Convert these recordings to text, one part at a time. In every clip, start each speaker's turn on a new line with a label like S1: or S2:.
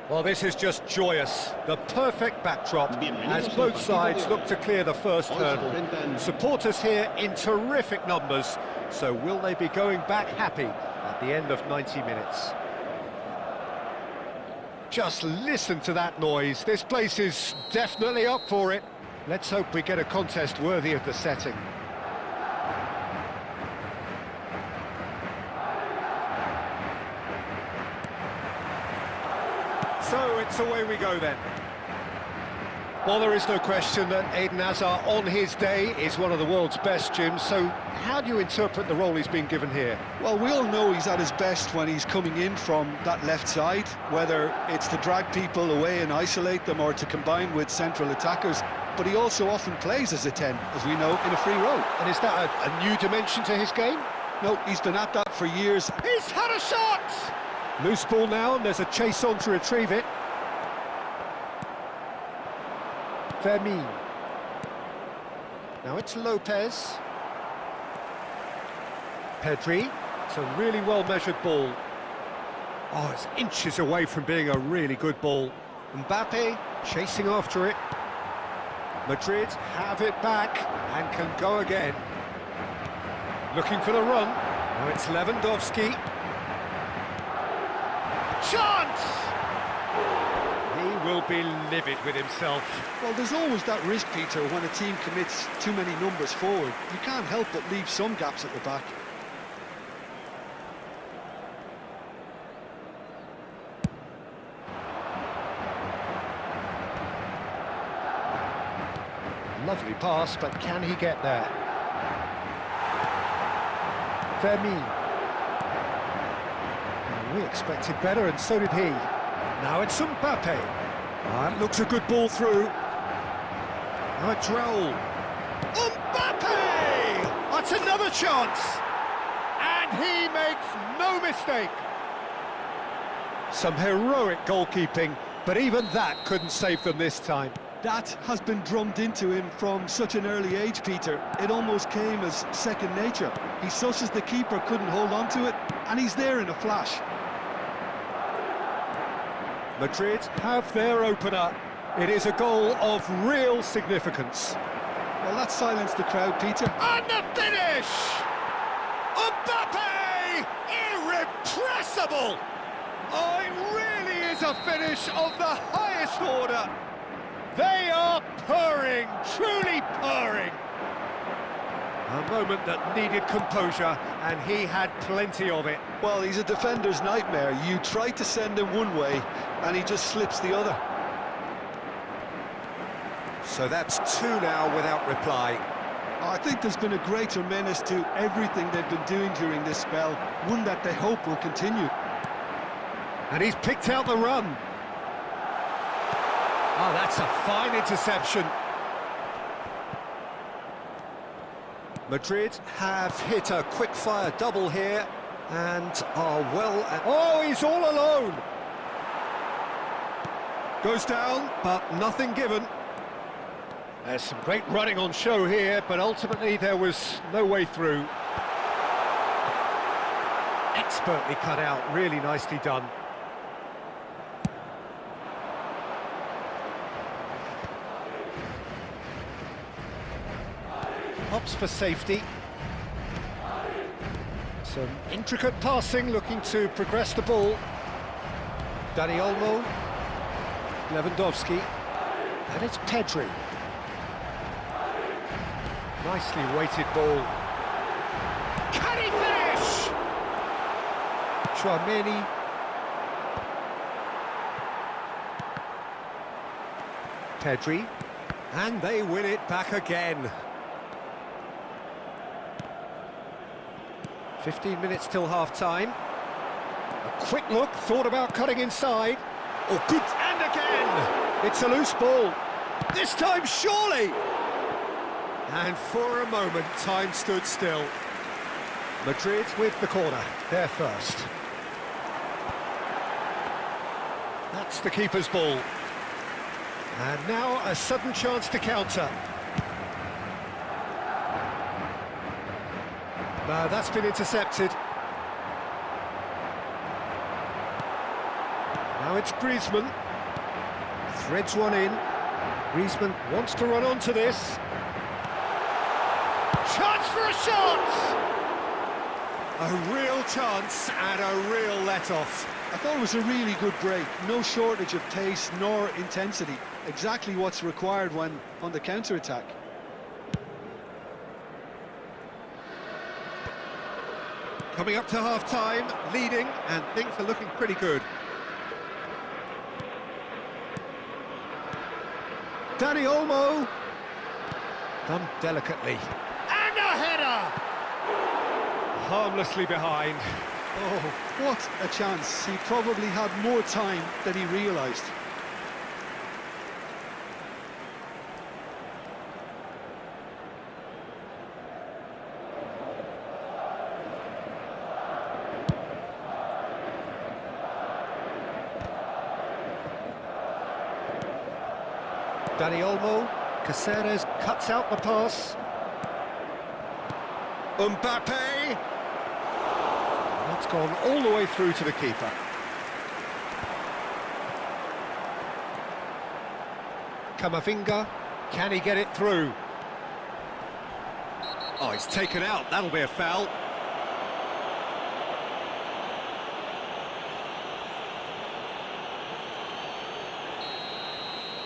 S1: Well, this is just joyous. The perfect backdrop as both sides look to clear the first hurdle. Supporters here in terrific numbers, so will they be going back happy at the end of 90 minutes? Just listen to that noise. This place is definitely up for it. Let's hope we get a contest worthy of the setting. So it's away we go then. Well, there is no question that Eden Hazard on his day is one of the world's best, Jim, so how do you interpret the role he's been given here?
S2: Well, we all know he's at his best when he's coming in from that left side, whether it's to drag people away and isolate them or to combine with central attackers, but he also often plays as a 10, as we know, in a free role.
S1: And is that a new dimension to his game?
S2: No, he's been at that for years.
S1: He's had a shot! Loose ball now, and there's a chase on to retrieve it. Fermin. Now it's Lopez. Pedri. It's a really well-measured ball. Oh, it's inches away from being a really good ball. Mbappe chasing after it. Madrid have it back and can go again. Looking for the run. Now it's Lewandowski. Chance! He will be livid with himself.
S2: Well, there's always that risk, Peter, when a team commits too many numbers forward. You can't help but leave some gaps at the back.
S1: Lovely pass, but can he get there? Fermin. We expected better, and so did he. Now it's Mbappe. That looks a good ball through. Now it's Raul. Mbappe! That's another chance! And he makes no mistake. Some heroic goalkeeping, but even that couldn't save them this time.
S2: That has been drummed into him from such an early age, Peter. It almost came as second nature. He susses the keeper couldn't hold on to it, and he's there in a flash.
S1: Madrid have their opener. It is a goal of real significance.
S2: Well, that silenced the crowd, Peter.
S1: And the finish! Mbappe! Irrepressible! Oh, it really is a finish of the highest order. They are purring, truly purring. A moment that needed composure, and he had plenty of it.
S2: Well, he's a defender's nightmare. You try to send him one way, and he just slips the other.
S1: So that's two now without reply.
S2: I think there's been a greater menace to everything they've been doing during this spell, one that they hope will continue.
S1: And he's picked out the run. Oh, that's a fine interception. Madrid have hit a quick-fire double here and are well... Oh, he's all alone! Goes down, but nothing given. There's some great running on show here, but ultimately there was no way through. Expertly cut out, really nicely done. Hops for safety. Some intricate passing, looking to progress the ball. Dani Olmo, Lewandowski, and it's Pedri. Nicely weighted ball. Can he finish? Tchouaméni. Pedri, and they win it back again. 15 minutes till half-time. A quick look, thought about cutting inside. Oh, good, and again! It's a loose ball. This time, surely! And for a moment, time stood still. Madrid with the corner, they're first. That's the keeper's ball. And now a sudden chance to counter. That's been intercepted. Now Now it's Griezmann. Threads one in. Griezmann wants to run onto this. Chance for a shot! A real chance and a real let-off.
S2: I thought it was a really good break. No shortage of pace nor intensity. Exactly what's required when on the counter-attack.
S1: Coming up to half-time, leading, and things are looking pretty good. Dani Olmo. Done delicately. And a header! Harmlessly behind.
S2: Oh, what a chance. He probably had more time than he realised.
S1: Dani Olmo. Caceres cuts out the pass. Mbappe. That's gone all the way through to the keeper. Camavinga, can he get it through? Oh, he's taken out, that'll be a foul.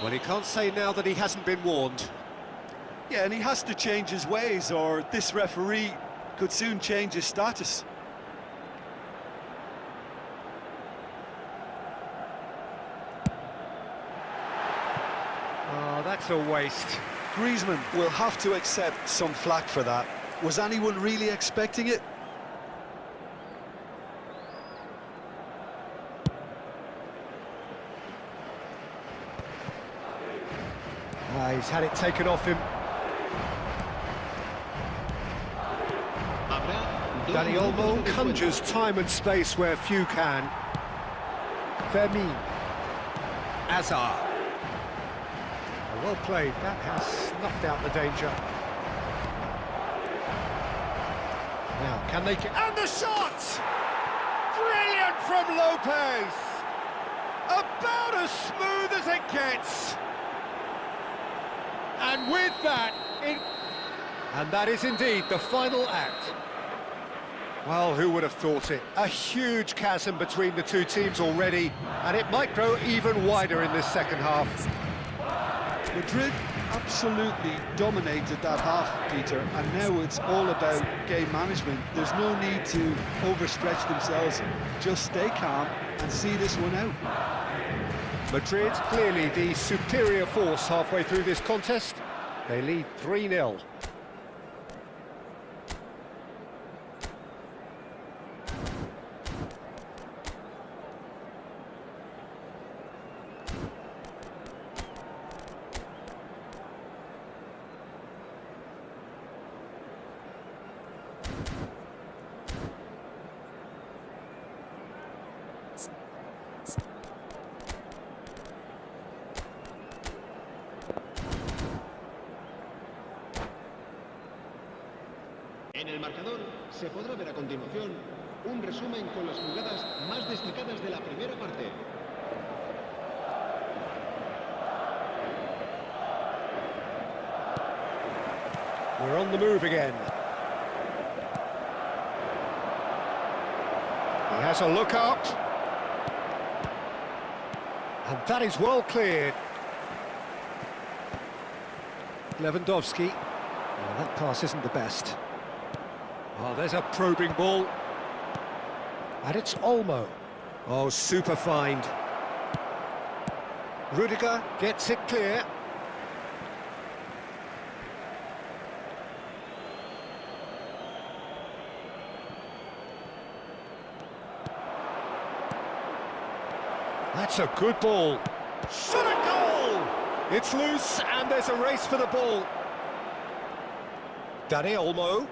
S1: Well, he can't say now that he hasn't been warned.
S2: Yeah, and he has to change his ways, or this referee could soon change his status.
S1: Oh, that's a waste.
S2: Griezmann will have to accept some flack for that. Was anyone really expecting it?
S1: He's had it taken off him. Dani Olmo conjures time and space where few can. Fermin. Hazard. Well played, that has snuffed out the danger. Now, can they get... And the shot! Brilliant from Lopez! About as smooth as it gets! And with that, And that is indeed the final act. Well, who would have thought it? A huge chasm between the two teams already, and it might grow even wider in this second half.
S2: Madrid absolutely dominated that half, Peter, and now it's all about game management. There's no need to overstretch themselves. Just stay calm and see this one out.
S1: Madrid clearly the superior force halfway through this contest. They lead 3-0.
S3: En el marcador se podrá ver a continuación un resumen con las jugadas más destacadas de la primera parte.
S1: We're on the move again. He has a look up. And that is well cleared. Lewandowski. Well, that pass isn't the best. Oh, there's a probing ball. And it's Olmo. Oh, super find. Rudiger gets it clear. That's a good ball. Shot a goal! It's loose and there's a race for the ball. Dani Olmo.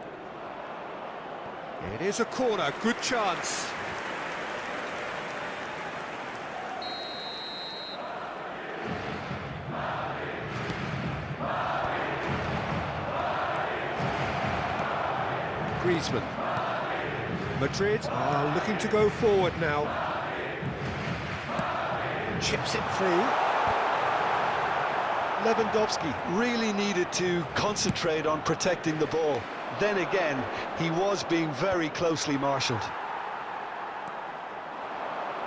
S1: It is a corner, good chance. Griezmann. Madrid are looking to go forward now. chips it through.
S2: Lewandowski really needed to concentrate on protecting the ball. Then again, he was being very closely marshalled.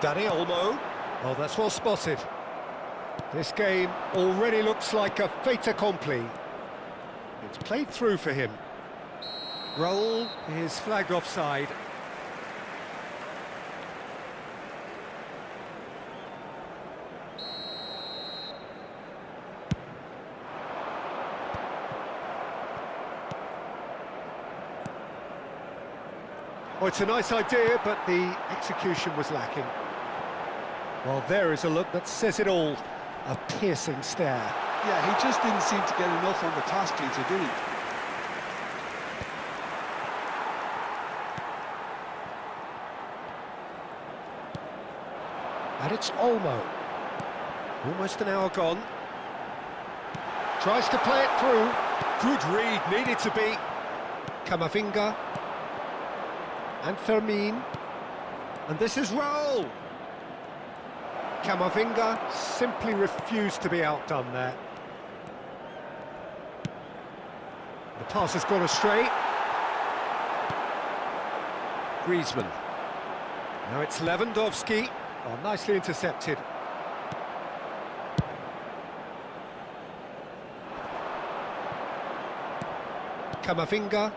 S1: Dani Olmo. Oh, that's well spotted. This game already looks like a fait accompli. It's played through for him. Raul is flagged offside. Oh, it's a nice idea, but the execution was lacking. Well, there is a look that says it all. A piercing stare.
S2: Yeah, he just didn't seem to get enough on the task, Peter, did he?
S1: And it's Olmo. Almost an hour gone. Tries to play it through. Good read, needed to be. Camavinga. And Fermin. And this is Raul. Camavinga simply refused to be outdone there. The pass has gone astray. Griezmann. Now it's Lewandowski. Oh, nicely intercepted. Camavinga.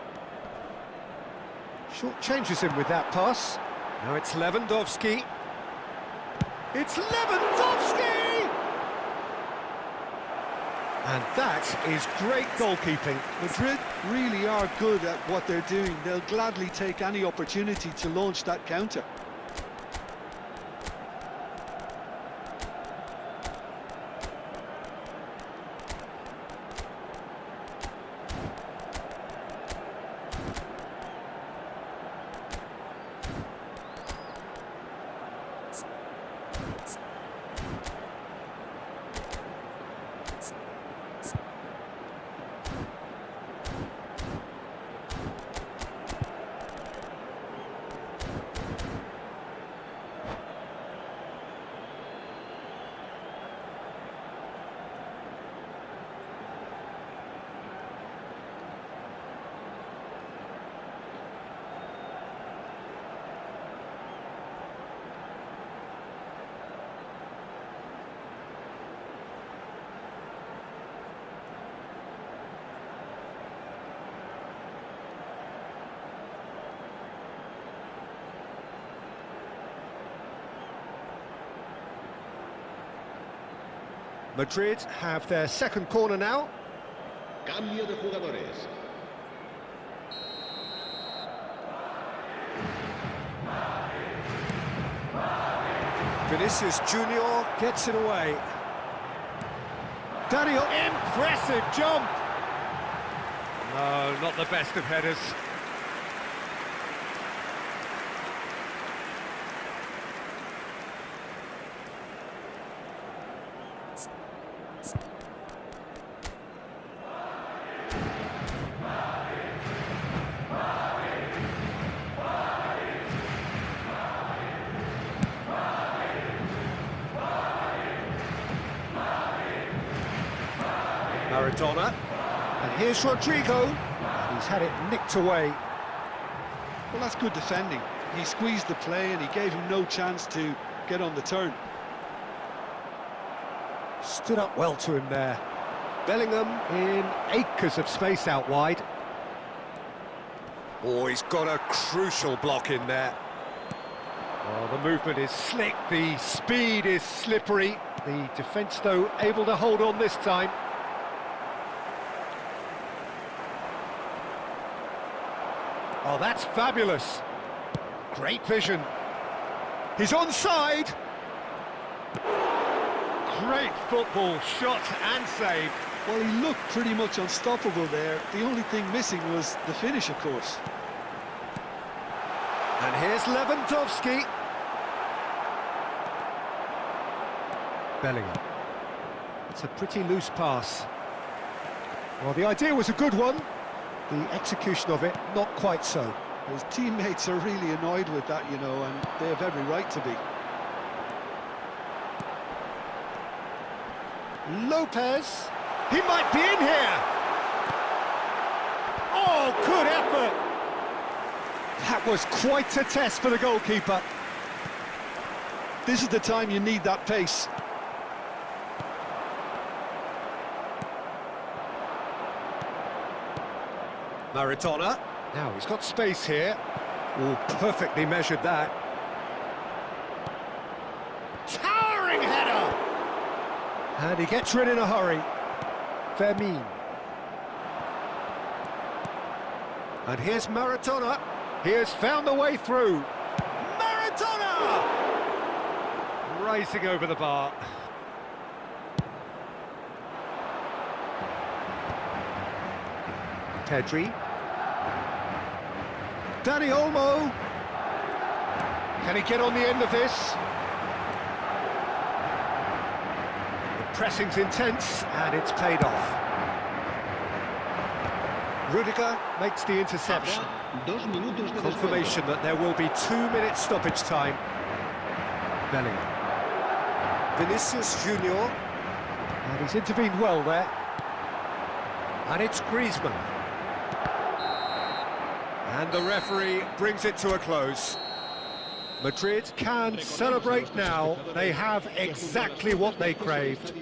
S1: Short changes him with that pass. Now it's Lewandowski. It's Lewandowski! And that is great goalkeeping.
S2: Madrid really are good at what they're doing. They'll gladly take any opportunity to launch that counter.
S1: Madrid have their second corner now.
S3: Cambio de jugadores.
S1: Vinicius Junior gets it away. Daniel, impressive jump! No, not the best of headers. Maradona, and here's Rodrigo. He's had it nicked away.
S2: Well, that's good defending. He squeezed the play and he gave him no chance to get on the turn.
S1: Stood up well to him there. Bellingham in acres of space out wide. Oh, he's got a crucial block in there. Oh, the movement is slick, the speed is slippery. The defence, though, able to hold on this time. Oh, that's fabulous. Great vision. He's onside. Great football, shot and save.
S2: Well, he looked pretty much unstoppable there. The only thing missing was the finish, of course.
S1: And here's Lewandowski. Bellingham. It's a pretty loose pass. Well, the idea was a good one. The execution of it, not quite so.
S2: His teammates are really annoyed with that, you know, and they have every right to be.
S1: Lopez. He might be in here. Oh, good effort. That was quite a test for the goalkeeper.
S2: This is the time you need that pace.
S1: Maradona. Now he's got space here. Oh, perfectly measured that. Towering header! And he gets rid in a hurry. Fermin. And here's Maradona. He has found the way through. Maradona! Rising over the bar. Pedri. Dani Olmo. Can he get on the end of this? The pressing's intense and it's paid off. Rudiger makes the interception. Confirmation that there will be 2 minutes stoppage time. Bellingham. Vinicius Junior. And he's intervened well there. And it's Griezmann. And the referee brings it to a close. Madrid can celebrate now. They have exactly what they craved.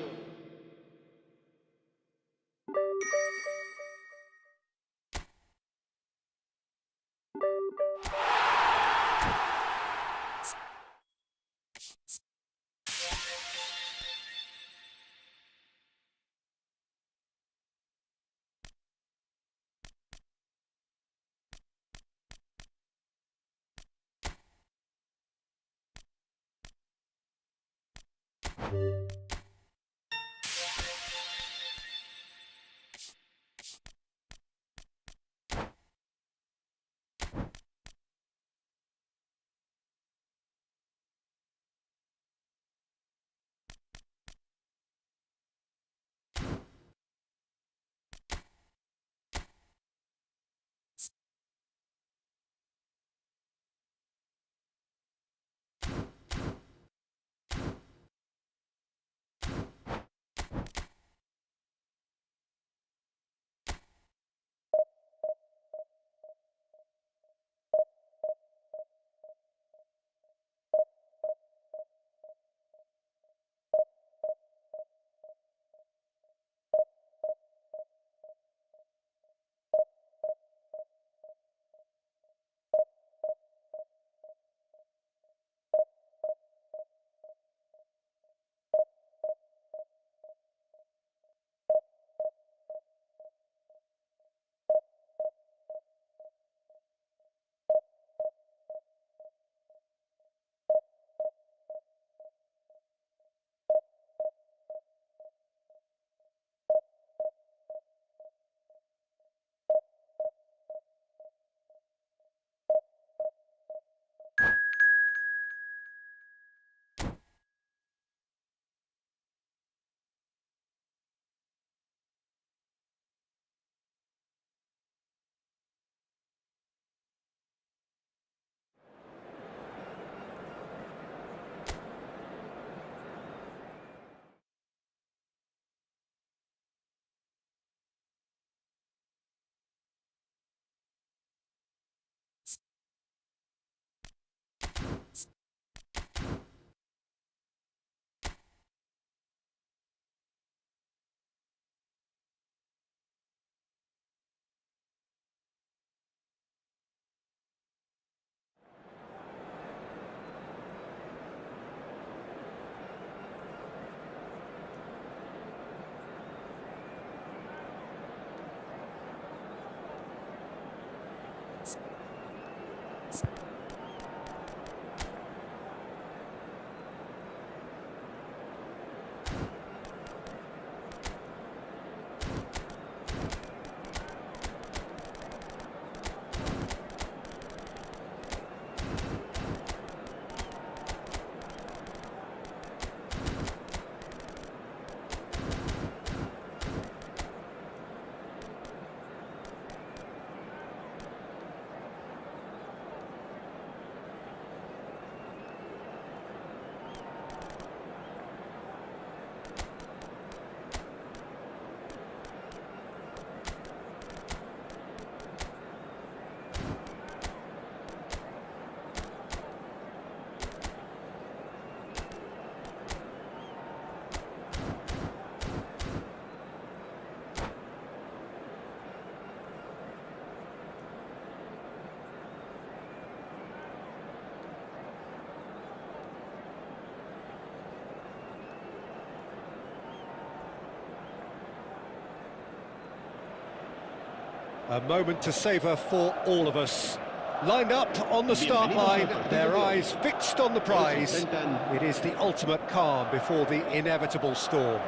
S1: A moment to savour for all of us. Lined up on the start line, their eyes fixed on the prize. It is the ultimate calm before the inevitable storm.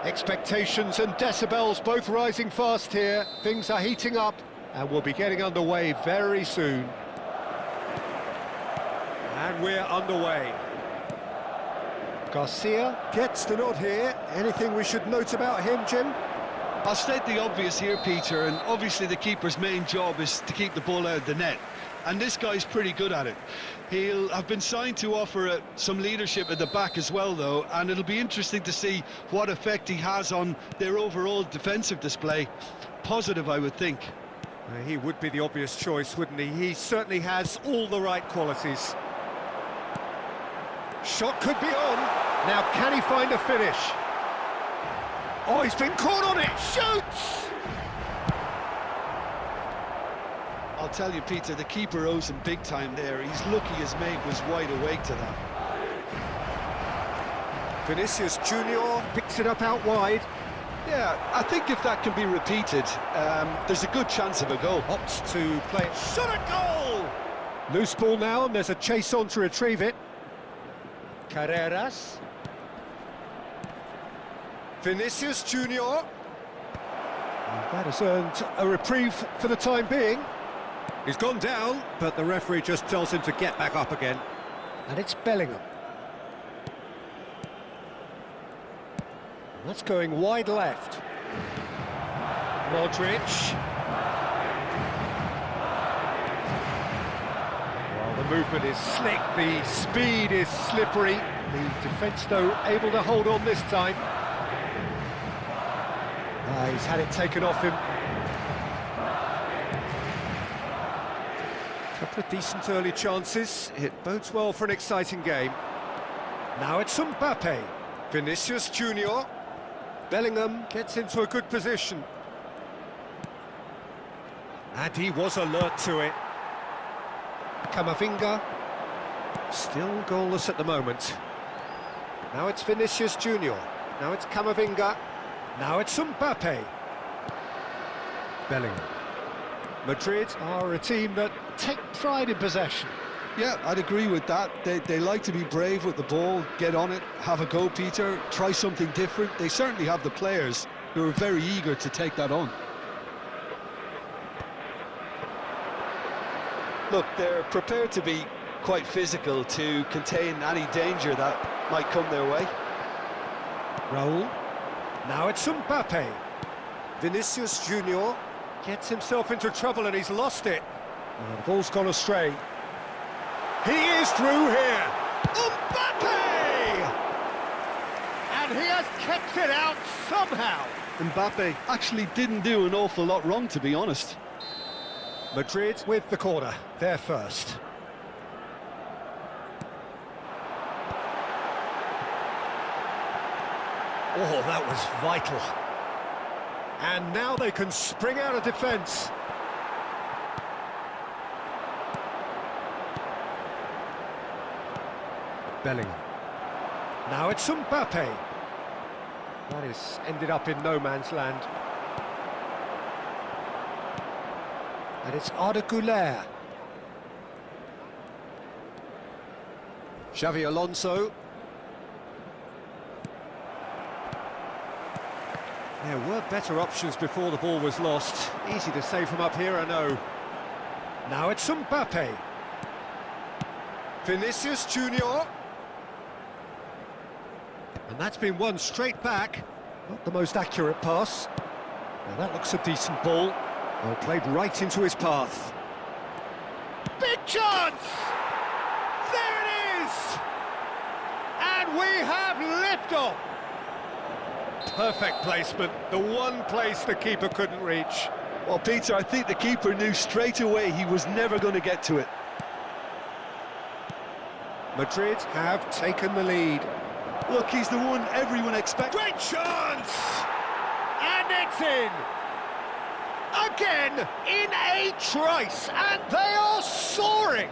S1: Expectations and decibels both rising fast here. Things are heating up and we'll be getting underway very soon. And we're underway. Garcia gets the nod here. Anything we should note about him, Jim?
S2: I'll state the obvious here, Peter, and obviously the keeper's main job is to keep the ball out of the net. And this guy's pretty good at it. He'll have been signed to offer some leadership at the back as well, though, and it'll be interesting to see what effect he has on their overall defensive display. Positive, I would think.
S1: He would be the obvious choice, wouldn't he? He certainly has all the right qualities. Shot could be on. Now, can he find a finish? Oh, he's been caught on it! Shoots!
S2: I'll tell you, Peter, the keeper owes him big time there. He's lucky his mate was wide awake to that.
S1: Vinicius Junior picks it up out wide.
S2: Yeah, I think if that can be repeated, there's a good chance of a goal.
S1: Opts to play it. Shot a goal! Loose ball now, and there's a chase on to retrieve it. Carreras. Vinicius Junior. And that has earned a reprieve for the time being. He's gone down, but the referee just tells him to get back up again. And it's Bellingham. That's going wide left. Modric. Well, the movement is slick, the speed is slippery. The defence, though, able to hold on this time. He's had it taken off him. Couple of decent early chances. It bodes well for an exciting game. Now it's Mbappe. Vinicius Junior. Bellingham gets into a good position. And he was alert to it. Camavinga. Still goalless at the moment. Now it's Vinicius Junior. Now it's Camavinga. Now it's Mbappe. Bellingham. Madrid are a team that take pride in possession.
S2: Yeah, I'd agree with that. They like to be brave with the ball, get on it, have a go, Peter, try something different. They certainly have the players who are very eager to take that on. Look, they're prepared to be quite physical to contain any danger that might come their way.
S1: Raul. Now it's Mbappe. Vinicius Junior gets himself into trouble and he's lost it. The ball's gone astray. He is through here. Mbappe! And he has kept it out somehow.
S2: Mbappe actually didn't do an awful lot wrong, to be honest.
S1: Madrid with the corner, they're first. Oh, that was vital. And now they can spring out of defence. Bellingham. Now it's Mbappe. That is ended up in no man's land. And it's Arda Güler. Xavi Alonso. There were better options before the ball was lost. Easy to say from up here, I know. Now it's Mbappe. Vinicius Junior. And that's been won straight back. Not the most accurate pass. Now that looks a decent ball. Well, played right into his path. Big chance! There it is! And we have liftoff! Perfect placement, the one place the keeper couldn't reach.
S2: Well, Peter, I think the keeper knew straight away he was never going to get to it.
S1: Madrid have taken the lead.
S2: Look, he's the one everyone expects.
S1: Great chance! And it's in! Again, in a trice, and they are soaring!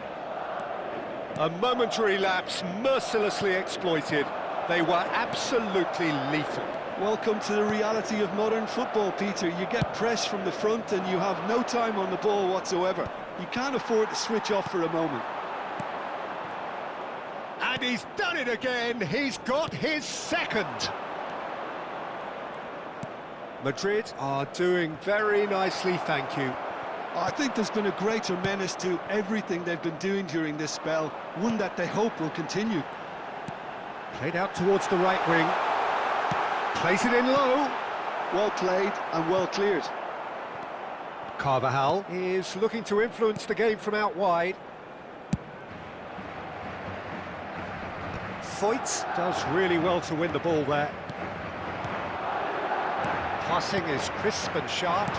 S1: A momentary lapse mercilessly exploited. They were absolutely lethal.
S2: Welcome to the reality of modern football, Peter. You get pressed from the front and you have no time on the ball whatsoever. You can't afford to switch off for a moment.
S1: And he's done it again. He's got his second. Madrid are doing very nicely, thank you.
S2: I think there's been a greater menace to everything they've been doing during this spell, one that they hope will continue.
S1: Played out towards the right wing. Plays it in low.
S2: Well played and well cleared.
S1: Carvajal is looking to influence the game from out wide. Foyt does really well to win the ball there. Passing is crisp and sharp.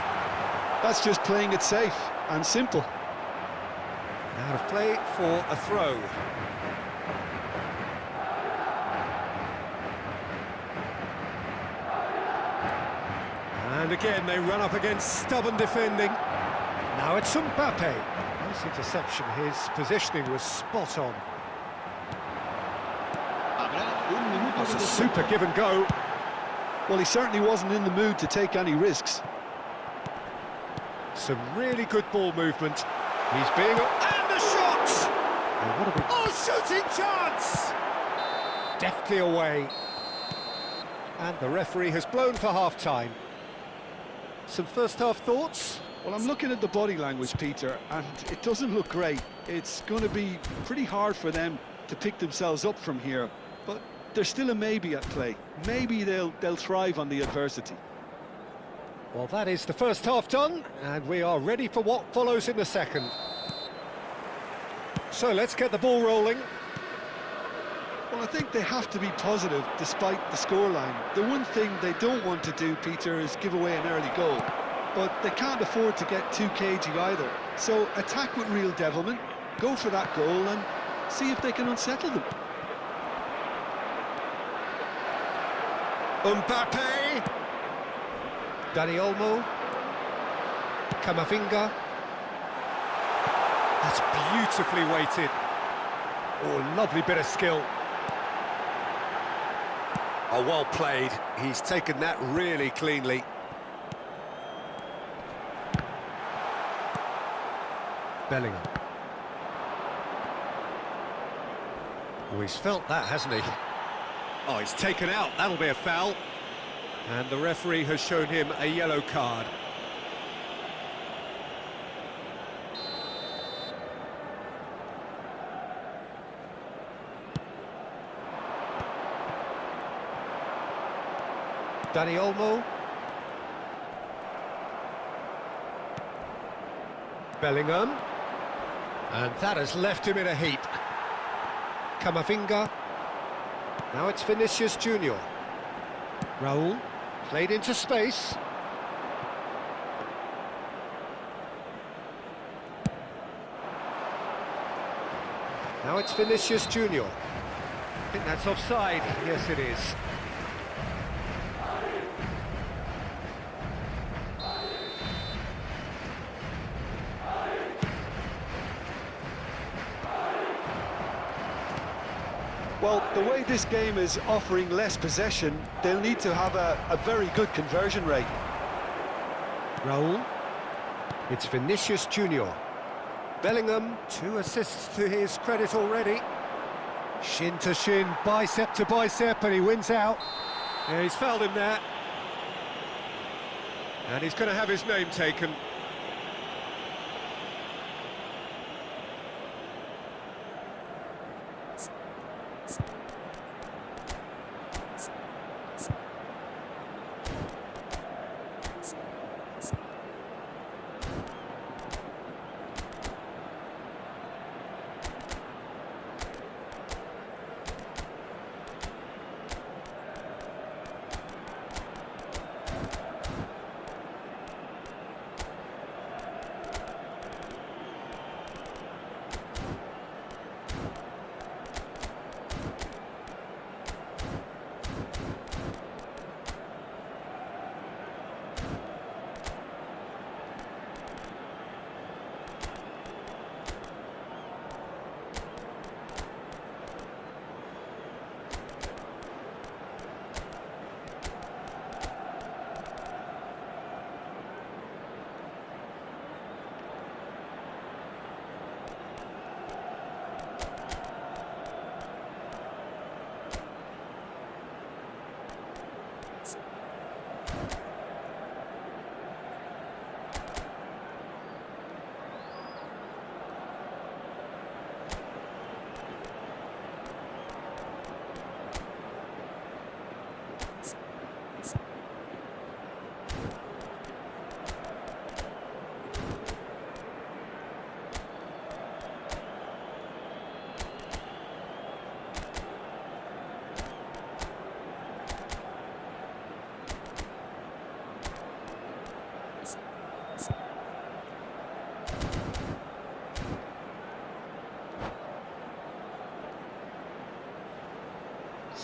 S2: That's just playing it safe and simple.
S1: Out of play for a throw. And again, they run up against stubborn defending. Now it's Mbappe. Nice interception. His positioning was spot on. That's a super give and go.
S2: Well, he certainly wasn't in the mood to take any risks.
S1: Some really good ball movement. He's being... And the shot! Oh, what a big... Oh, shooting chance! Deftly away. And the referee has blown for half-time. Some first-half thoughts?
S2: Well, I'm looking at the body language, Peter, and it doesn't look great. It's going to be pretty hard for them to pick themselves up from here, but there's still a maybe at play. Maybe they'll thrive on the adversity.
S1: Well, that is the first half done, and we are ready for what follows in the second. So let's get the ball rolling.
S2: Well, I think they have to be positive despite the scoreline. The one thing they don't want to do, Peter, is give away an early goal. But they can't afford to get too cagey either. So attack with real devilment, go for that goal and see if they can unsettle them.
S1: Mbappe! Dani Olmo, Camavinga. That's beautifully weighted. Oh, lovely bit of skill. Oh, well played. He's taken that really cleanly. Bellingham. Oh, he's felt that, hasn't he? Oh, he's taken out. That'll be a foul. And the referee has shown him a yellow card. Dani Olmo. Bellingham. And that has left him in a heap. Camavinga. Now it's Vinicius Junior. Raul. Played into space. Now it's Vinicius Junior. I think that's offside. Yes, it is.
S2: Well, the way this game is offering less possession, they'll need to have a very good conversion rate.
S1: Raul. It's Vinicius Junior. Bellingham, 2 assists to his credit already. Shin to shin, bicep to bicep, and he wins out. Yeah, he's fouled him there. And he's going to have his name taken.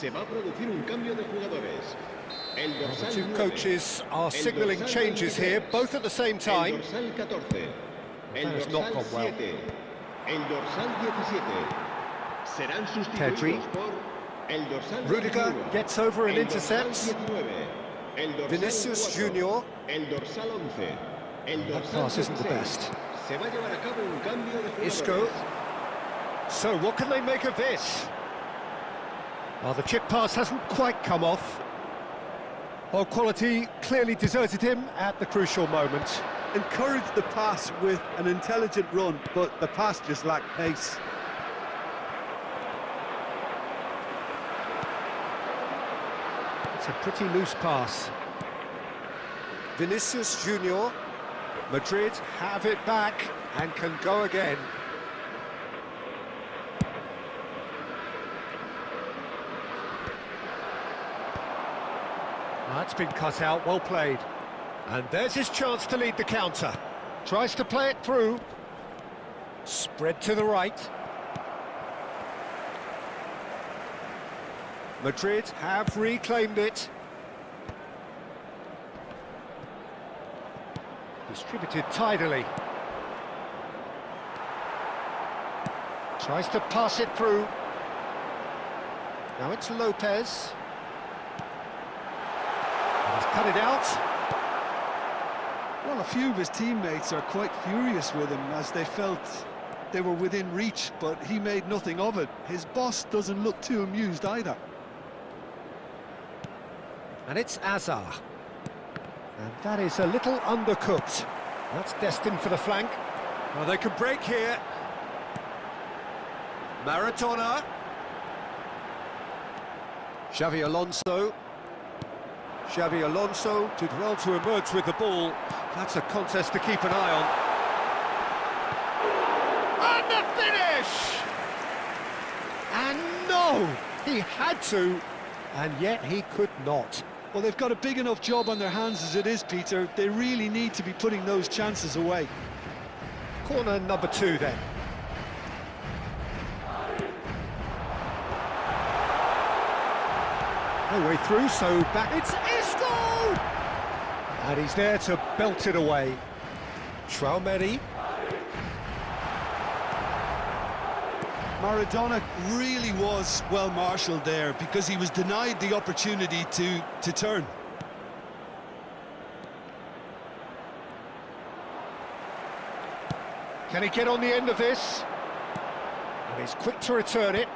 S3: Se va a producir un cambio de jugadores. El
S1: The
S3: dorsal
S1: two
S3: 9,
S1: coaches are
S3: el
S1: signalling
S3: dorsal
S1: changes
S3: 23,
S1: here, both at the same
S3: el
S1: time.
S3: dorsal 14, el
S1: That has not
S3: dorsal
S1: gone well.
S3: 7, el dorsal 17. Serán sustituidos
S1: Pedri.
S3: por el dorsal
S1: Rudiger
S3: 21,
S1: gets over and
S3: el dorsal
S1: intercepts.
S3: 19, el dorsal
S1: Vinicius
S3: 4,
S1: Junior.
S3: el dorsal 11, el
S1: That
S3: dorsal
S1: pass isn't the
S3: 16.
S1: best.
S3: Se va a llevar a cabo un cambio de jugadores.
S1: Isco. So what can they make of this? Well, the chip pass hasn't quite come off. Well, quality clearly deserted him at the crucial moment.
S2: Encouraged the pass with an intelligent run, but the pass just lacked pace.
S1: It's a pretty loose pass. Vinicius Junior. Madrid have it back and can go again. That's been cut out, well played. And there's his chance to lead the counter. Tries to play it through. Spread to the right. Madrid have reclaimed it. Distributed tidily. Tries to pass it through. Now it's Lopez. He's cut it out.
S2: Well, a few of his teammates are quite furious with him as they felt they were within reach, but he made nothing of it. His boss doesn't look too amused either.
S1: And it's Azar. And that is a little undercooked. That's destined for the flank. Well, they can break here. Maradona. Xavi Alonso. Xavi Alonso did well to emerge with the ball. That's a contest to keep an eye on. And the finish! And no! He had to, and yet he could not.
S2: Well, they've got a big enough job on their hands as it is, Peter. They really need to be putting those chances away.
S1: Corner number 2 then. No way through, so back. It's Isco! And he's there to belt it away. Traumeri.
S2: Maradona really was well marshalled there because he was denied the opportunity to turn.
S1: Can he get on the end of this? And he's quick to return it.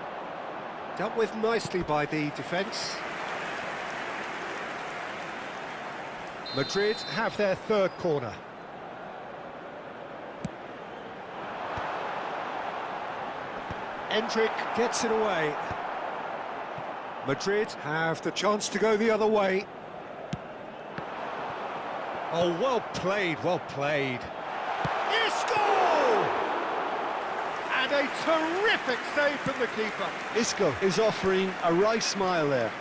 S1: Dealt with nicely by the defence. Madrid have their third corner. Endrick gets it away. Madrid have the chance to go the other way. Oh, well played, well played. Isco! And a terrific save from the keeper.
S2: Isco is offering a wry smile there.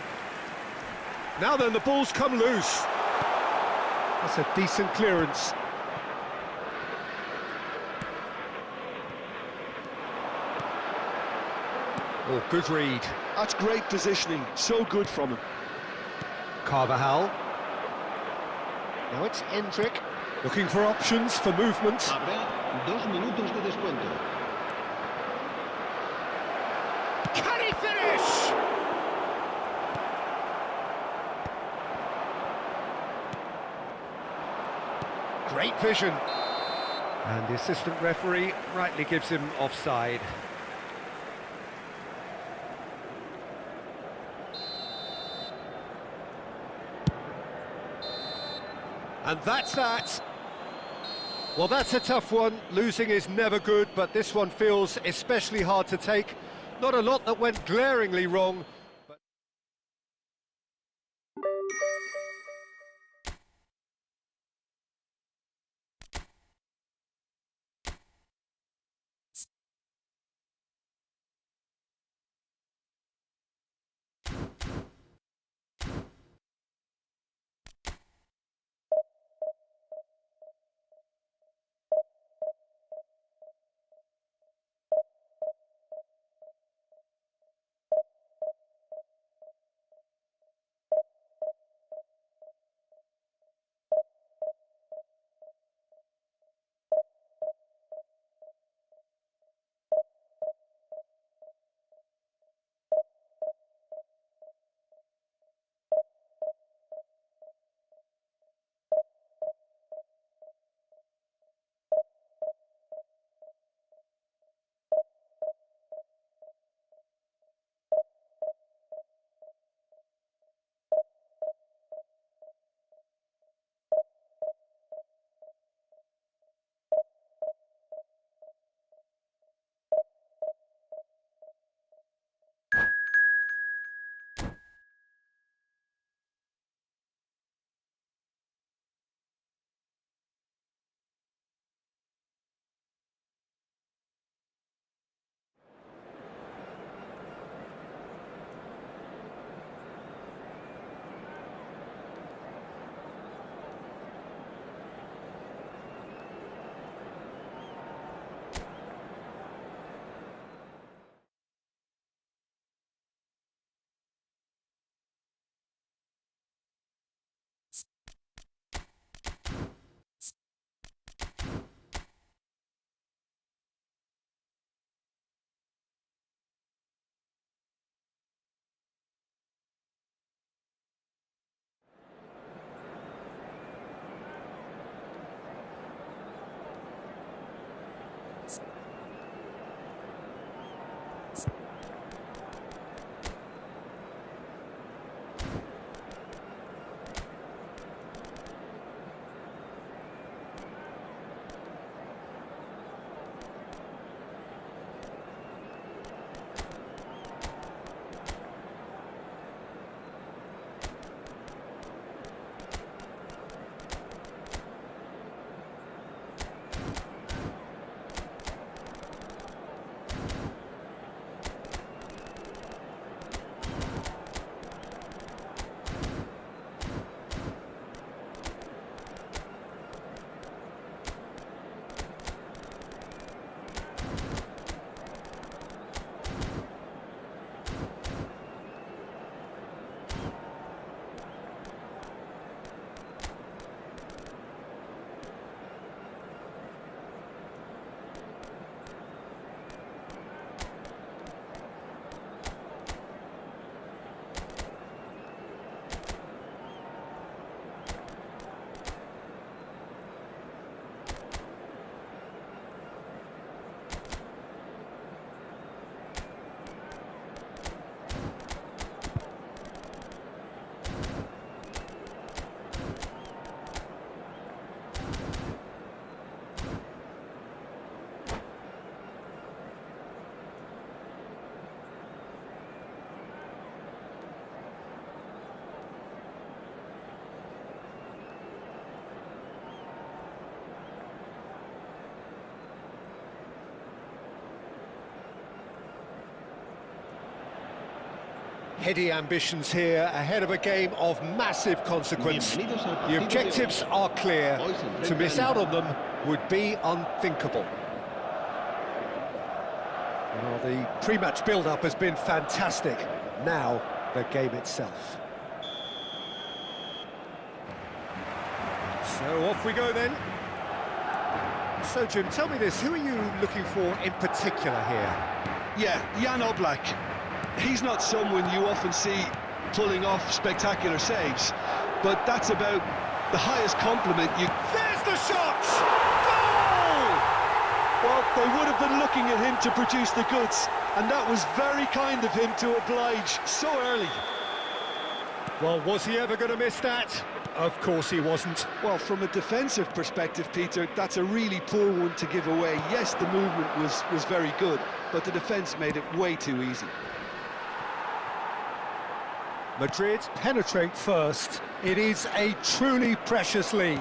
S1: Now then, the ball's come loose. That's a decent clearance. Oh, good read.
S2: That's great positioning, so good from him.
S1: Carvajal. Now it's Endrick, looking for options for movement.
S3: Habrá 2 minutos de descuento.
S1: Can he finish? Great vision. And the assistant referee rightly gives him offside. And that's that. Well, that's a tough one. Losing is never good, but this one feels especially hard to take. Not a lot that went glaringly wrong, Heady ambitions here, ahead of a game of massive consequence.
S3: Bienvenidos al
S1: The
S3: partido de
S1: objectives
S3: hoy.
S1: are clear.
S3: Hoy se
S1: To miss
S3: enfrentan-
S1: out on them would be unthinkable. Well, the pre-match build-up has been fantastic. Now, the game itself. So off we go then. So Jim, tell me this, who are you looking for in particular here?
S2: Yeah, Jan Oblak. He's not someone you often see pulling off spectacular saves, but that's about the highest compliment you...
S1: There's the shot! Goal!
S2: Well, they would have been looking at him to produce the goods, and that was very kind of him to oblige so early.
S1: Well, was he ever going to miss that? Of course he wasn't.
S2: Well, from a defensive perspective, Peter, that's a really poor one to give away. Yes, the movement was very good, but the defence made it way too easy.
S1: Madrid penetrate first. It is a truly precious lead.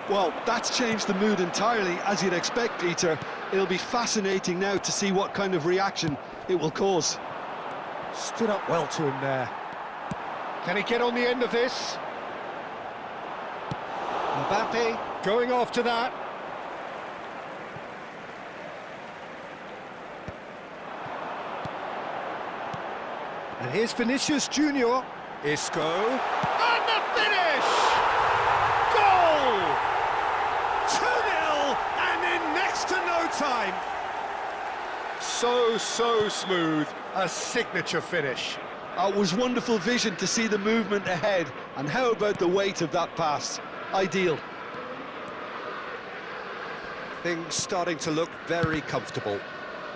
S2: Well, that's changed the mood entirely, as you'd expect, Peter. It'll be fascinating now to see what kind of reaction it will cause.
S1: Stood up well to him there. Can he get on the end of this? Mbappe going after that. And here's Vinicius Junior. Isco. And the finish! Goal! 2-0 and in next to no time. So smooth. A signature finish.
S2: It was wonderful vision to see the movement ahead, and how about the weight of that pass? Ideal.
S1: Things starting to look very comfortable.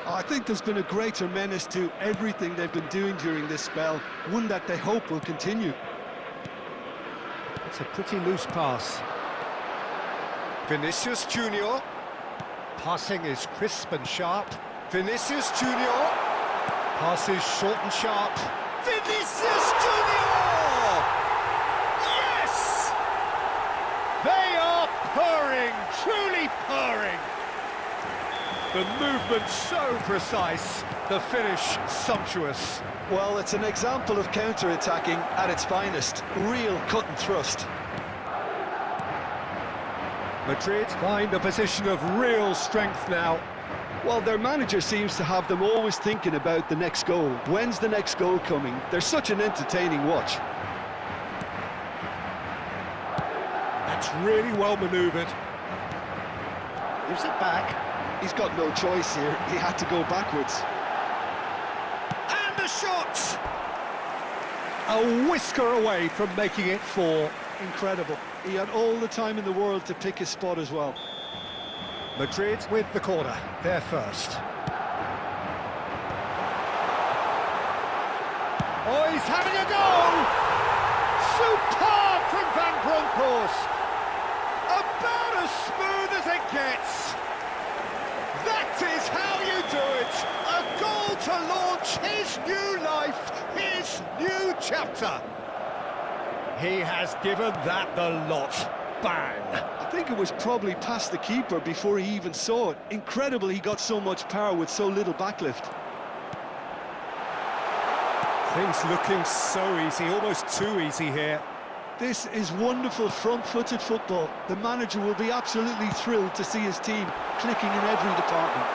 S2: I think there's been a greater menace to everything they've been doing during this spell, one that they hope will continue.
S1: It's a pretty loose pass. Vinicius Junior. Passing is crisp and sharp. Vinicius Junior. Passes short and sharp. Vinicius Junior! Yes! They are purring, truly purring. The movement so precise, the finish sumptuous.
S2: Well, it's an example of counter-attacking at its finest. Real cut and thrust.
S1: Madrid find a position of real strength now.
S2: Well, their manager seems to have them always thinking about the next goal. When's the next goal coming? They're such an entertaining watch.
S1: That's really well manoeuvred. Gives it back.
S2: He's got no choice here. He had to go backwards.
S1: And the shot! A whisker away from making it 4.
S2: Incredible. He had all the time in the world to pick his spot as well.
S1: Madrid with the corner, they're first. Oh, he's having a go! Superb from Van Bronckhorst! About as smooth as it gets! That is how you do it! A goal to launch his new life, his new chapter! He has given that the lot. Bang!
S2: I think it was probably past the keeper before he even saw it. Incredible he got so much power with so little backlift.
S1: Things looking so easy, almost too easy here.
S2: This is wonderful front-footed football. The manager will be absolutely thrilled to see his team clicking in every department.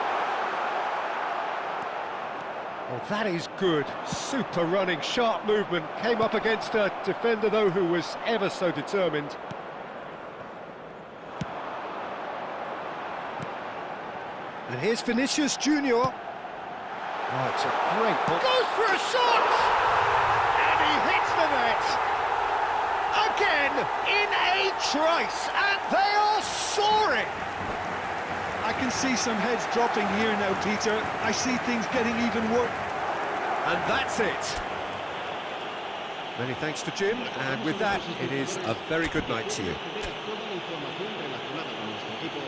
S1: Well, that is good. Super running, sharp movement. Came up against a defender, though, who was ever so determined. And here's Vinicius Junior. Oh, it's a great ball. Goes for a shot! And he hits the net. Again, in a trice, and they are soaring.
S2: I can see some heads dropping here now, Peter. I see things getting even worse.
S1: And that's it. Many thanks to Jim, and with that, it is a very good night to you.
S3: Toda la información relacionada con nuestro equipo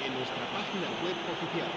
S3: en nuestra página web oficial.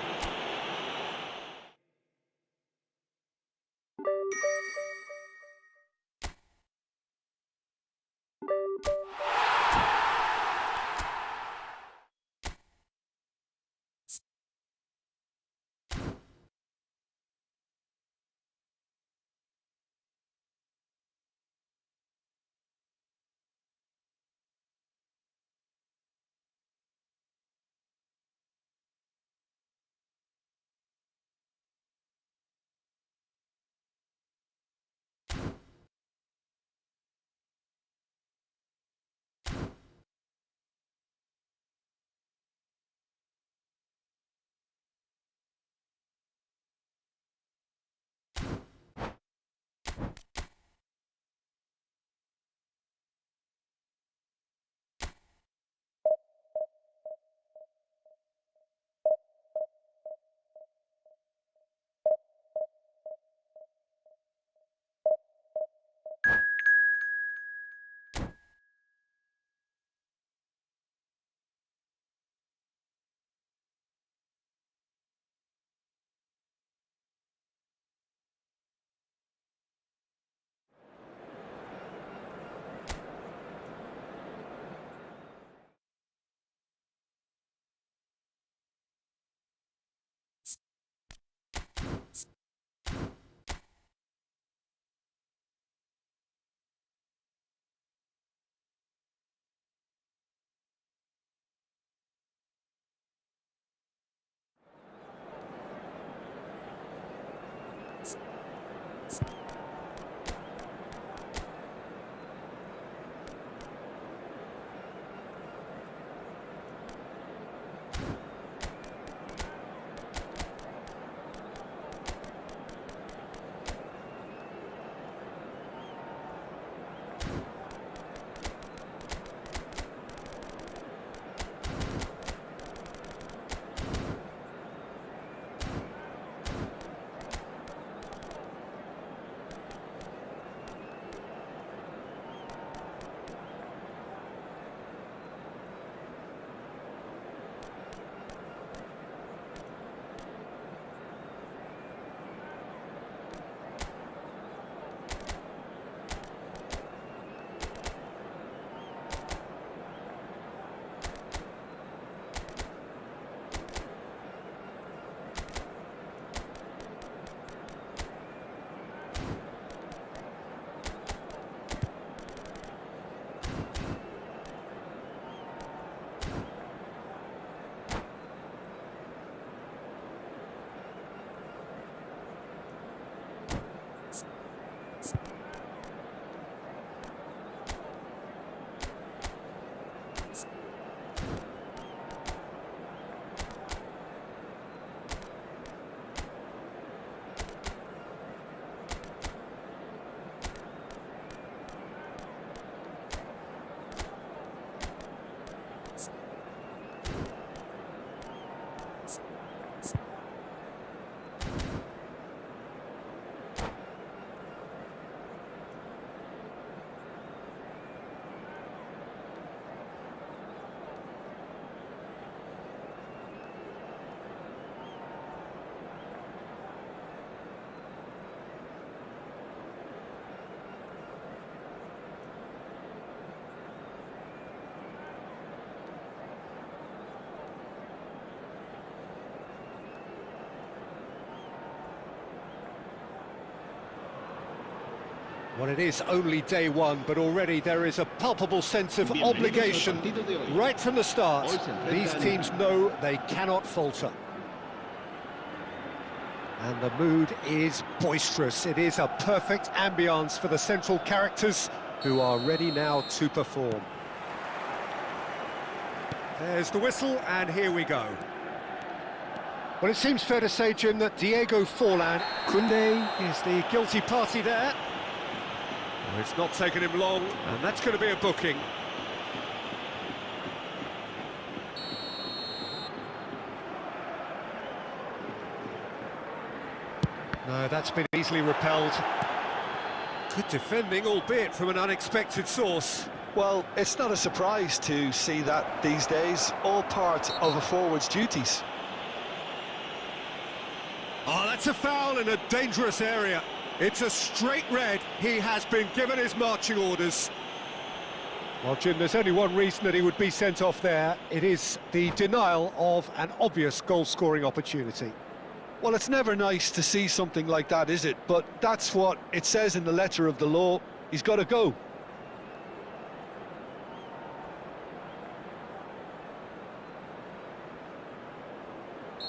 S1: Well, it is only day one, but already there is a palpable sense of
S3: Bienvenidos al
S1: obligation
S3: partido de hoy.
S1: right from the start.
S3: Hoy se enfrentan-
S1: These teams know they cannot falter. And the mood is boisterous. It is a perfect ambience for the central characters who are ready now to perform. There's the whistle, and here we go. Well, it seems fair to say, Jim, that Diego Forlan, Koundé, is the guilty party there. Well, it's not taken him long, and that's going to be a booking. No, that's been easily repelled. Good defending, albeit from an unexpected source.
S2: Well, it's not a surprise to see that these days, all part of a forward's duties.
S1: Oh, that's a foul in a dangerous area. It's a straight red. He has been given his marching orders. Well, Jim, there's only one reason that he would be sent off there. It is the denial of an obvious goal-scoring opportunity.
S2: Well, it's never nice to see something like that, is it? But that's what it says in the letter of the law. He's got to go.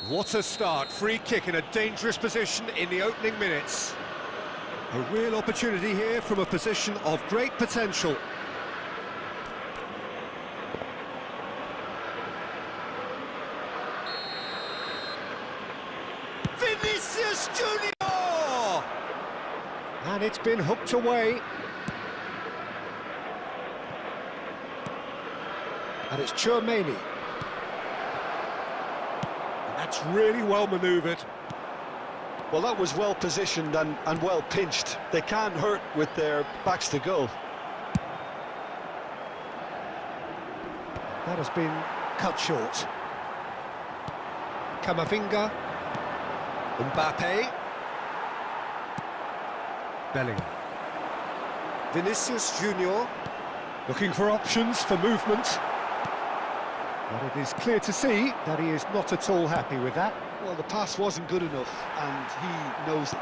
S1: What a start. Free kick in a dangerous position in the opening minutes. A real opportunity here from a position of great potential. Vinicius Junior! And it's been hooked away. And it's Tchouaméni. That's really well manoeuvred.
S2: Well, that was well positioned and well pinched. They can't hurt with their backs to goal.
S1: That has been cut short. Camavinga. Mbappe. Bellingham. Vinicius Junior. Looking for options for movement. But it is clear to see that he is not at all happy with that.
S2: Well, the pass wasn't good enough, and he knows it.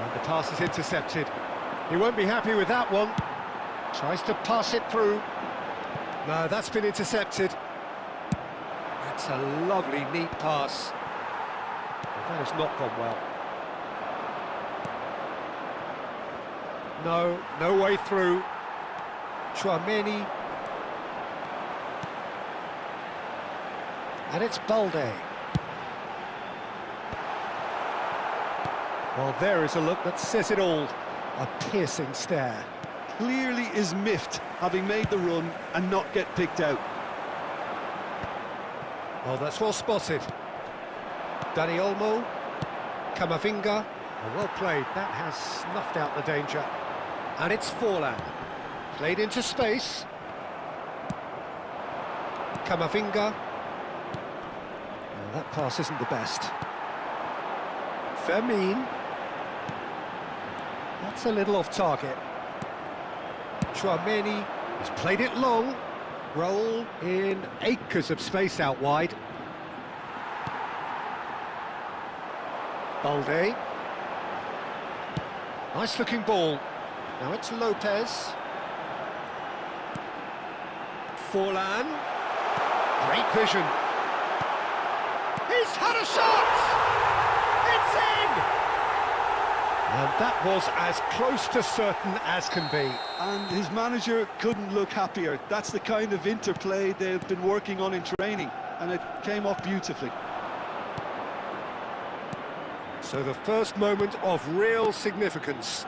S1: And the pass is intercepted. He won't be happy with that one. Tries to pass it through. No, that's been intercepted. That's a lovely, neat pass. But that has not gone well. No way through. Tchouaméni. And it's Balde. Well, there is a look that says it all. A piercing stare.
S2: Clearly is miffed, having made the run and not get picked out.
S1: Oh, that's well spotted. Dani Olmo. Camavinga. Oh, well played. That has snuffed out the danger. And it's Forlan. Played into space. Camavinga. That pass isn't the best. Fermin. That's a little off target. Tchouaméni has played it long. Roll in acres of space out wide. Balde. Nice looking ball. Now it's Lopez. Forlan. Great vision. He's had a shot! It's in! And that was as close to certain as can be.
S2: And his manager couldn't look happier. That's the kind of interplay they've been working on in training, and it came off beautifully.
S1: So the first moment of real significance.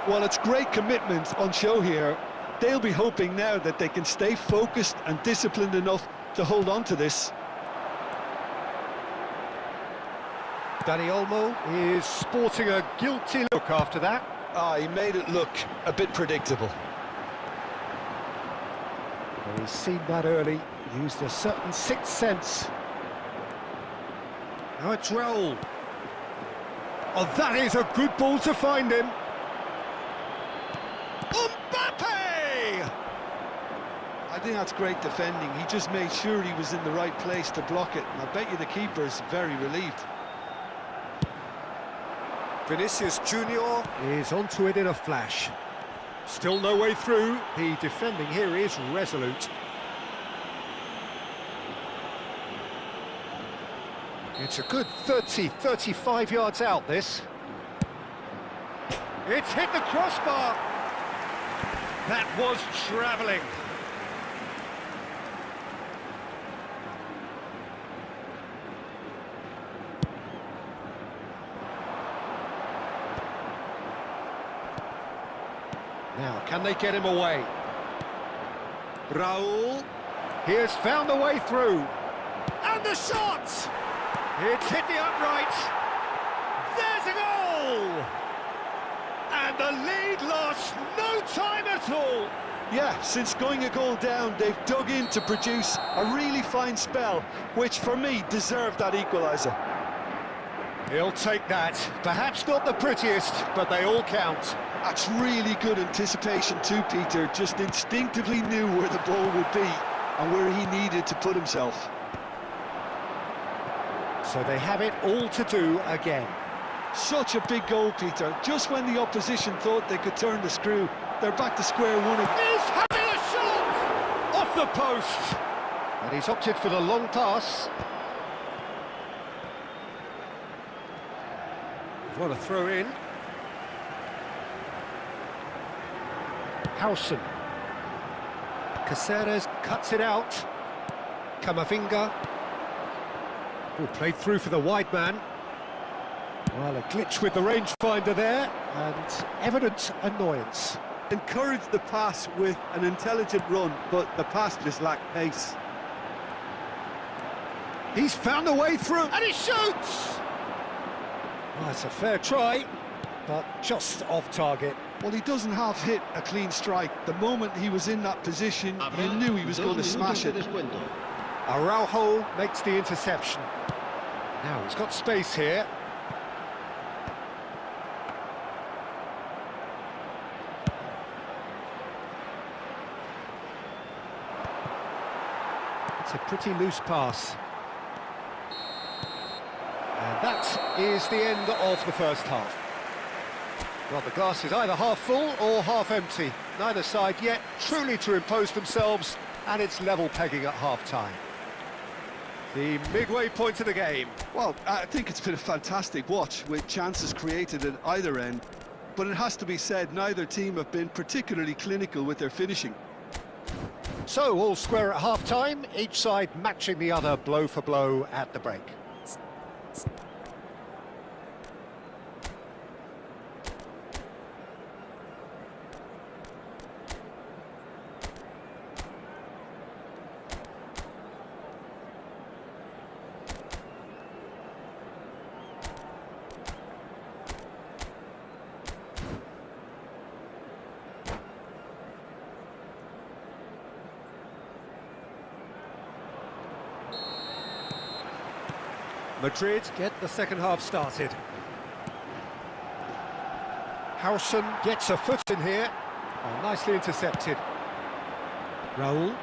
S2: Well, it's great commitment on show here. They'll be hoping now that they can stay focused and disciplined enough to hold on to this.
S1: Dani Olmo is sporting a guilty look after that.
S2: He made it look a bit predictable.
S1: Well, he's seen that early, used a certain sixth sense. Now it's Raul. Oh, that is a good ball to find him. Mbappe!
S2: I think that's great defending. He just made sure he was in the right place to block it. And I bet you the keeper's very relieved.
S1: Vinicius Junior is onto it in a flash. Still no way through. The defending here is resolute. It's a good 30, 35 yards out, this. It's hit the crossbar. That was travelling. Now, can they get him away? Raul, he has found a way through. And the shot! It's hit the upright. There's a goal! And the lead lost no time at all.
S2: Yeah, since going a goal down, they've dug in to produce a really fine spell, which for me deserved that equaliser.
S1: He'll take that. Perhaps not the prettiest, but they all count.
S2: That's really good anticipation too, Peter. Just instinctively knew where the ball would be and where he needed to put himself.
S1: So they have it all to do again.
S2: Such a big goal, Peter. Just when the opposition thought they could turn the screw, they're back to square one again.
S1: He's having a shot! Off the post! And he's opted for the long pass. What a throw in. Howson. Caceres cuts it out. Camavinga. Oh, played through for the wide man. Well, a glitch with the rangefinder there, and evident annoyance.
S2: Encouraged the pass with an intelligent run, but the pass just lacked pace.
S1: He's found a way through, and he shoots! Well, it's a fair try, but just off target.
S2: Well, he doesn't half hit a clean strike. The moment he was in that position, you knew he was going to smash it.
S1: Araujo makes the interception. Now he's got space here. It's a pretty loose pass. And that is the end of the first half. Well, the glass is either half full or half empty. Neither side yet truly to impose themselves, and it's level pegging at half-time. The midway point of the game.
S2: Well, I think it's been a fantastic watch with chances created at either end, but it has to be said neither team have been particularly clinical with their finishing.
S1: So, all square at half-time, each side matching the other blow for blow at the break. Madrid get the second half started. Howson gets a foot in here. Oh, nicely intercepted. Raul.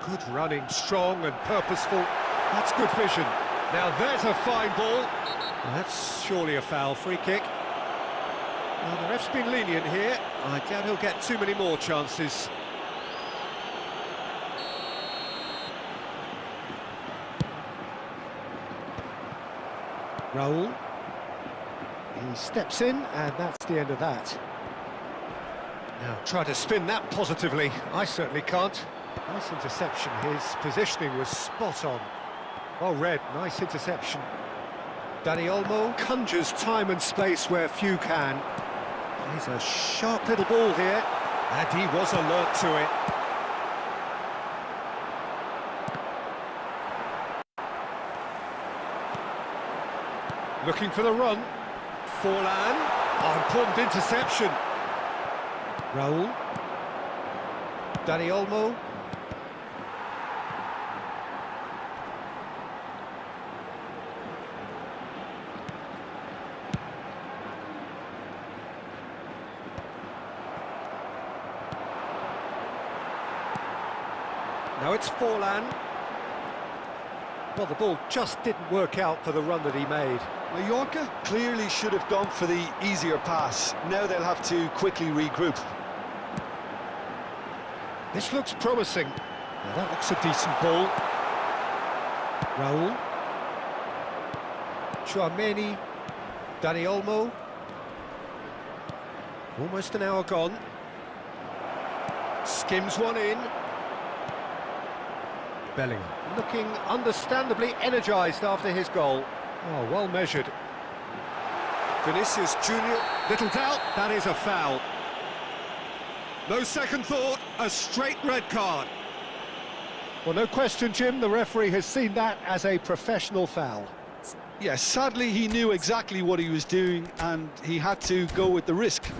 S1: Good running, strong and purposeful. That's good vision. Now there's a fine ball. Well, that's surely a foul. Free kick. Well, the ref's been lenient here. I doubt he'll get too many more chances. Raul. He steps in, and that's the end of that. Now, try to spin that positively. I certainly can't. Nice interception. His positioning was spot on. Well read, nice interception. Dani Olmo conjures time and space where few can. He's a sharp little ball here, and he was alert to it. Looking for the run. Forlan. Oh, important interception. Raul. Dani Olmo. Now it's Forlan. Well, the ball just didn't work out for the run that he made.
S2: Mallorca clearly should have gone for the easier pass. Now they'll have to quickly regroup.
S1: This looks promising. Well, that looks a decent ball. Raul. Tchouaméni. Dani Olmo. Almost an hour gone. Skims one in. Bellingham looking understandably energised after his goal. Oh, well measured. Vinicius Junior, little doubt, that is a foul. No second thought, a straight red card. Well, no question, Jim, the referee has seen that as a professional foul.
S2: Yes, sadly he knew exactly what he was doing and he had to go with the risk.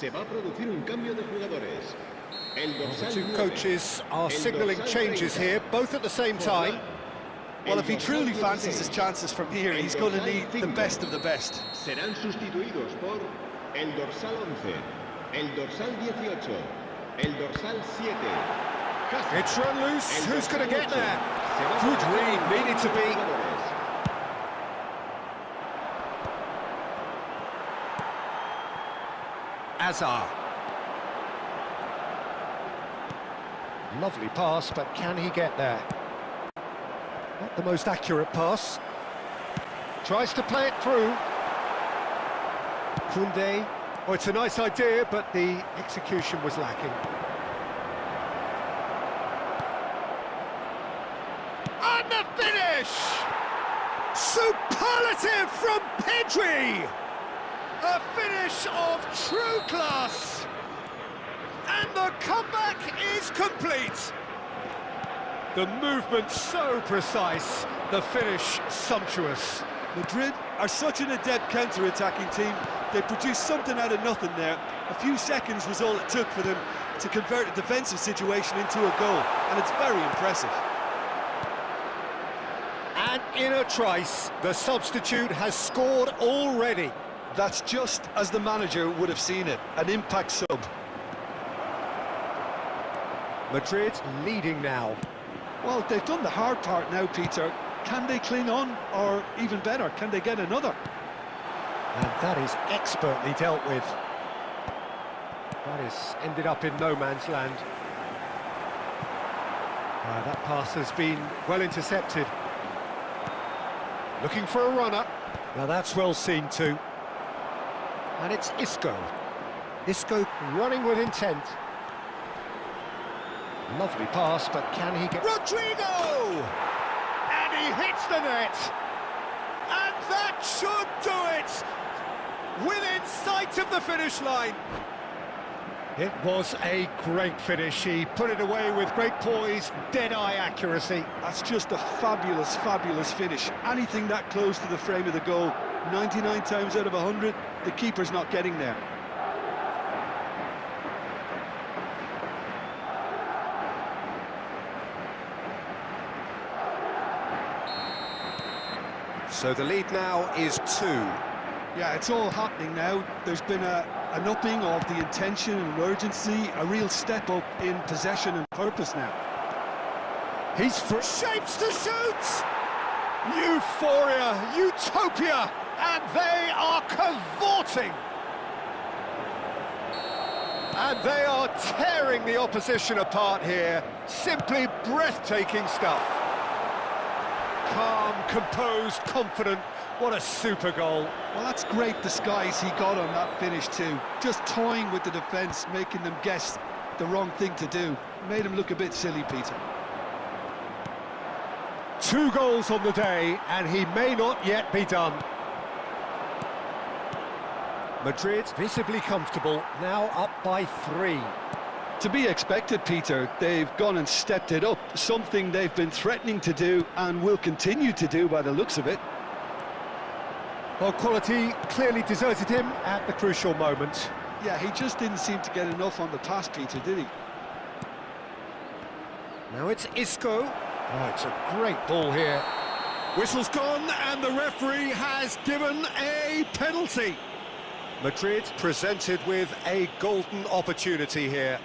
S3: Se va a producir un cambio de jugadores. El
S1: The
S3: dorsal
S1: two
S3: 9,
S1: coaches are
S3: el
S1: signalling
S3: dorsal
S1: changes
S3: 30,
S1: here, both at the same time.
S2: Well, if he
S3: el
S2: truly
S3: dorsal
S2: fancies
S3: 16,
S2: his chances from here,
S3: el
S2: he's going to
S3: dorsal
S2: need the
S3: 5,
S2: best of the best.
S3: Serán sustituidos por el dorsal 11, el dorsal 18, el dorsal 7. Castro.
S1: It's run loose,
S3: El
S1: who's going to
S3: dorsal
S1: get
S3: 8.
S1: there?
S3: Se va a
S1: Good
S3: producir
S1: read,
S3: un
S1: needed to
S3: cambio de
S1: be.
S3: jugadores.
S1: Azar. Lovely pass, but can he get there? Not the most accurate pass. Tries to play it through. Koundé. Oh, it's a nice idea, but the execution was lacking. And the finish! Superlative from Pedri! A finish of true class! And the comeback is complete! The movement so precise, the finish sumptuous.
S2: Madrid are such an adept counter-attacking team. They produced something out of nothing there. A few seconds was all it took for them to convert a defensive situation into a goal, and it's very impressive.
S1: And in a trice, the substitute has scored already.
S2: That's just as the manager would have seen it, an impact sub.
S1: Madrid leading now.
S2: Well, they've done the hard part now, Peter. Can they cling on, or even better, can they get another?
S1: And that is expertly dealt with. That is ended up in no man's land. That pass has been well intercepted. Looking for a runner. Now that's well seen too. And it's Isco. Isco running with intent. Lovely pass, but can he get... Rodrigo! And he hits the net! And that should do it! Within sight of the finish line! It was a great finish. He put it away with great poise, dead-eye accuracy.
S2: That's just a fabulous, fabulous finish. Anything that close to the frame of the goal, 99 times out of 100, the keeper's not getting there.
S1: So the lead now is 2.
S2: Yeah, it's all happening now. There's been a an upping of the intention and urgency, a real step up in possession and purpose now.
S1: He's for shapes to shoot! Euphoria, utopia, and they are cavorting! And they are tearing the opposition apart here. Simply breathtaking stuff. Calm, composed, confident. What a super goal.
S2: Well, that's great disguise he got on that finish too. Just toying with the defence, making them guess the wrong thing to do. Made him look a bit silly, Peter.
S1: 2 goals on the day, and he may not yet be done. Madrid visibly comfortable, now up by 3.
S2: To be expected, Peter. They've gone and stepped it up, something they've been threatening to do and will continue to do by the looks of it.
S1: Well, quality clearly deserted him at the crucial moment.
S2: Yeah, he just didn't seem to get enough on the pass, Peter, did he?
S1: Now it's Isco. Oh, it's a great ball here. Whistle's gone, and the referee has given a penalty. Madrid presented with a golden opportunity here.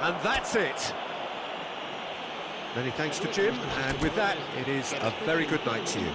S1: And that's it. Many thanks to Jim, and with that, it is a very good night to you.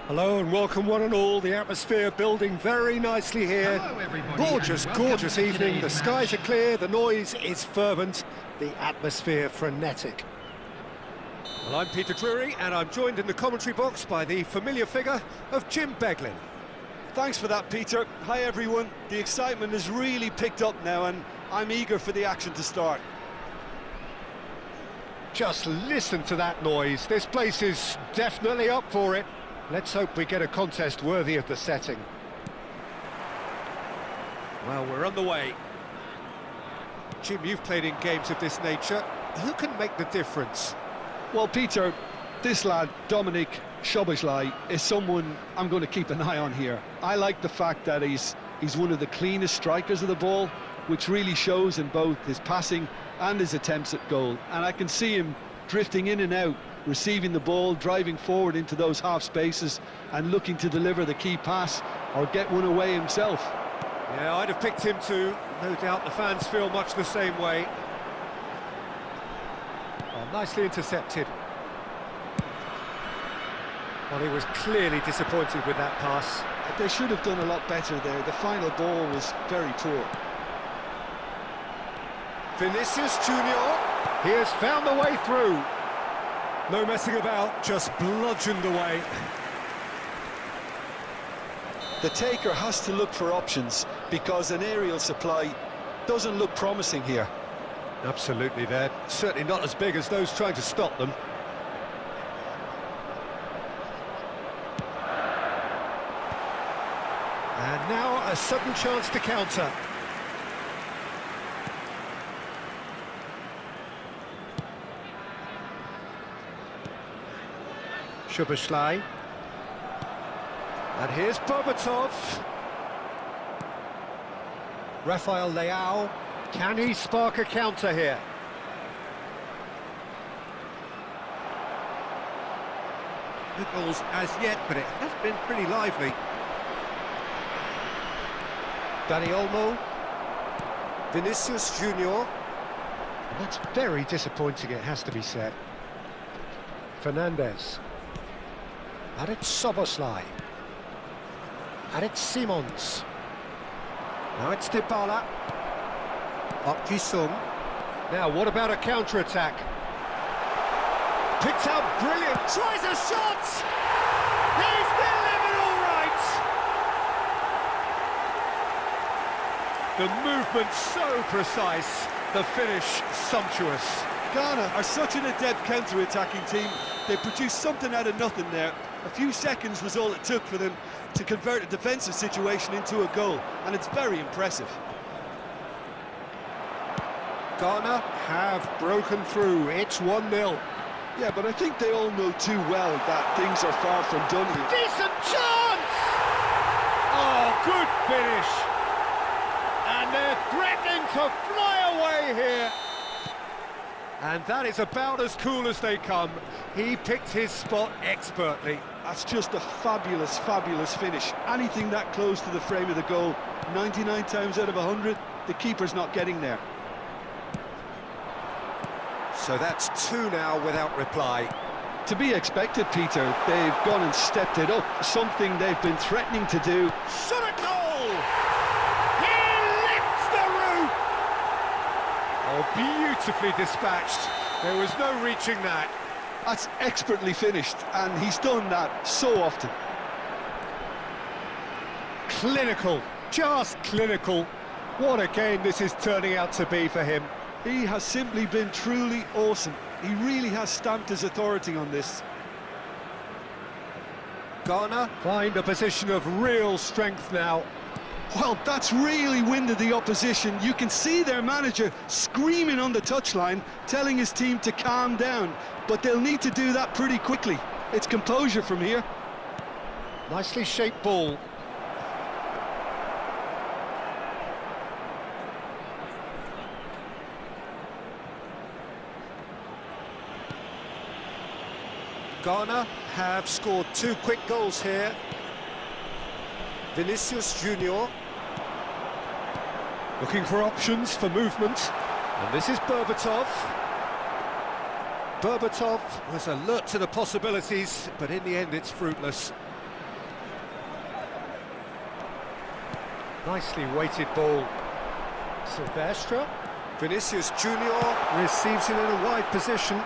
S1: Hello and welcome one and all. The atmosphere building very nicely here. Gorgeous, gorgeous evening. The skies are clear, the noise is fervent, the atmosphere frenetic. Well, I'm Peter Drury and I'm joined in the commentary box by the familiar figure of Jim Beglin.
S2: Thanks for that, Peter. Hi, everyone. The excitement has really picked up now, and I'm eager for the action to start.
S1: Just listen to that noise. This place is definitely up for it. Let's hope we get a contest worthy of the setting. Well, we're on the way. Jim, you've played in games of this nature. Who can make the difference?
S2: Well, Peter, this lad, Dominik Szoboszlai, is someone I'm going to keep an eye on here. I like the fact that he's one of the cleanest strikers of the ball, which really shows in both his passing and his attempts at goal. And I can see him drifting in and out, receiving the ball, driving forward into those half spaces and looking to deliver the key pass or get one away himself.
S1: Yeah, I'd have picked him too. No doubt the fans feel much the same way. Oh, nicely intercepted. Well, he was clearly disappointed with that pass.
S2: They should have done a lot better there. The final ball was very poor.
S1: Vinicius Junior, he has found the way through. No messing about, just bludgeoned away.
S2: The taker has to look for options because an aerial supply doesn't look promising here.
S1: Absolutely, they're certainly not as big as those trying to stop them. And now a sudden chance to counter. Szoboszlai. And here's Berbatov. Rafael Leao. Can he spark a counter here? No goals as yet, but it has been pretty lively. Dani Olmo. Vinicius Junior. And that's very disappointing, it has to be said. Fernandez. And it's Szoboszlai. And it's Simons. Now it's Dybala. Park Ji-sung. Now, what about a counter-attack? Picked out brilliant. Tries a shot! He's delivered all right! The movement so precise. The finish sumptuous.
S2: Ghana are such an adept counter-attacking team. They produced something out of nothing there. A few seconds was all it took for them to convert a defensive situation into a goal, and it's very impressive.
S1: Ghana have broken through. It's 1-0.
S2: Yeah, but I think they all know too well that things are far from done here.
S1: Decent chance! Oh, good finish. And they're threatening to fly away here. And that is about as cool as they come. He picked his spot expertly.
S2: That's just a fabulous, fabulous finish. Anything that close to the frame of the goal, 99 times out of 100, the keeper's not getting there.
S1: So that's 2 now without reply.
S2: To be expected, Peter. They've gone and stepped it up, something they've been threatening to do.
S1: Shot a goal! He lifts the roof! Oh, beautifully dispatched. There was no reaching that.
S2: That's expertly finished, and he's done that so often.
S1: Clinical, just clinical. What a game this is turning out to be for him.
S2: He has simply been truly awesome. He really has stamped his authority on this.
S1: Ghana find a position of real strength now.
S2: Well, that's really winded the opposition. You can see their manager screaming on the touchline, telling his team to calm down. But they'll need to do that pretty quickly. It's composure from here.
S1: Nicely shaped ball. Ghana have scored 2 quick goals here. Vinicius Junior looking for options for movement, and this is Berbatov. Berbatov was alert to the possibilities, but in the end it's fruitless. Nicely weighted ball. Silvestre. Vinicius Junior receives it in a wide position.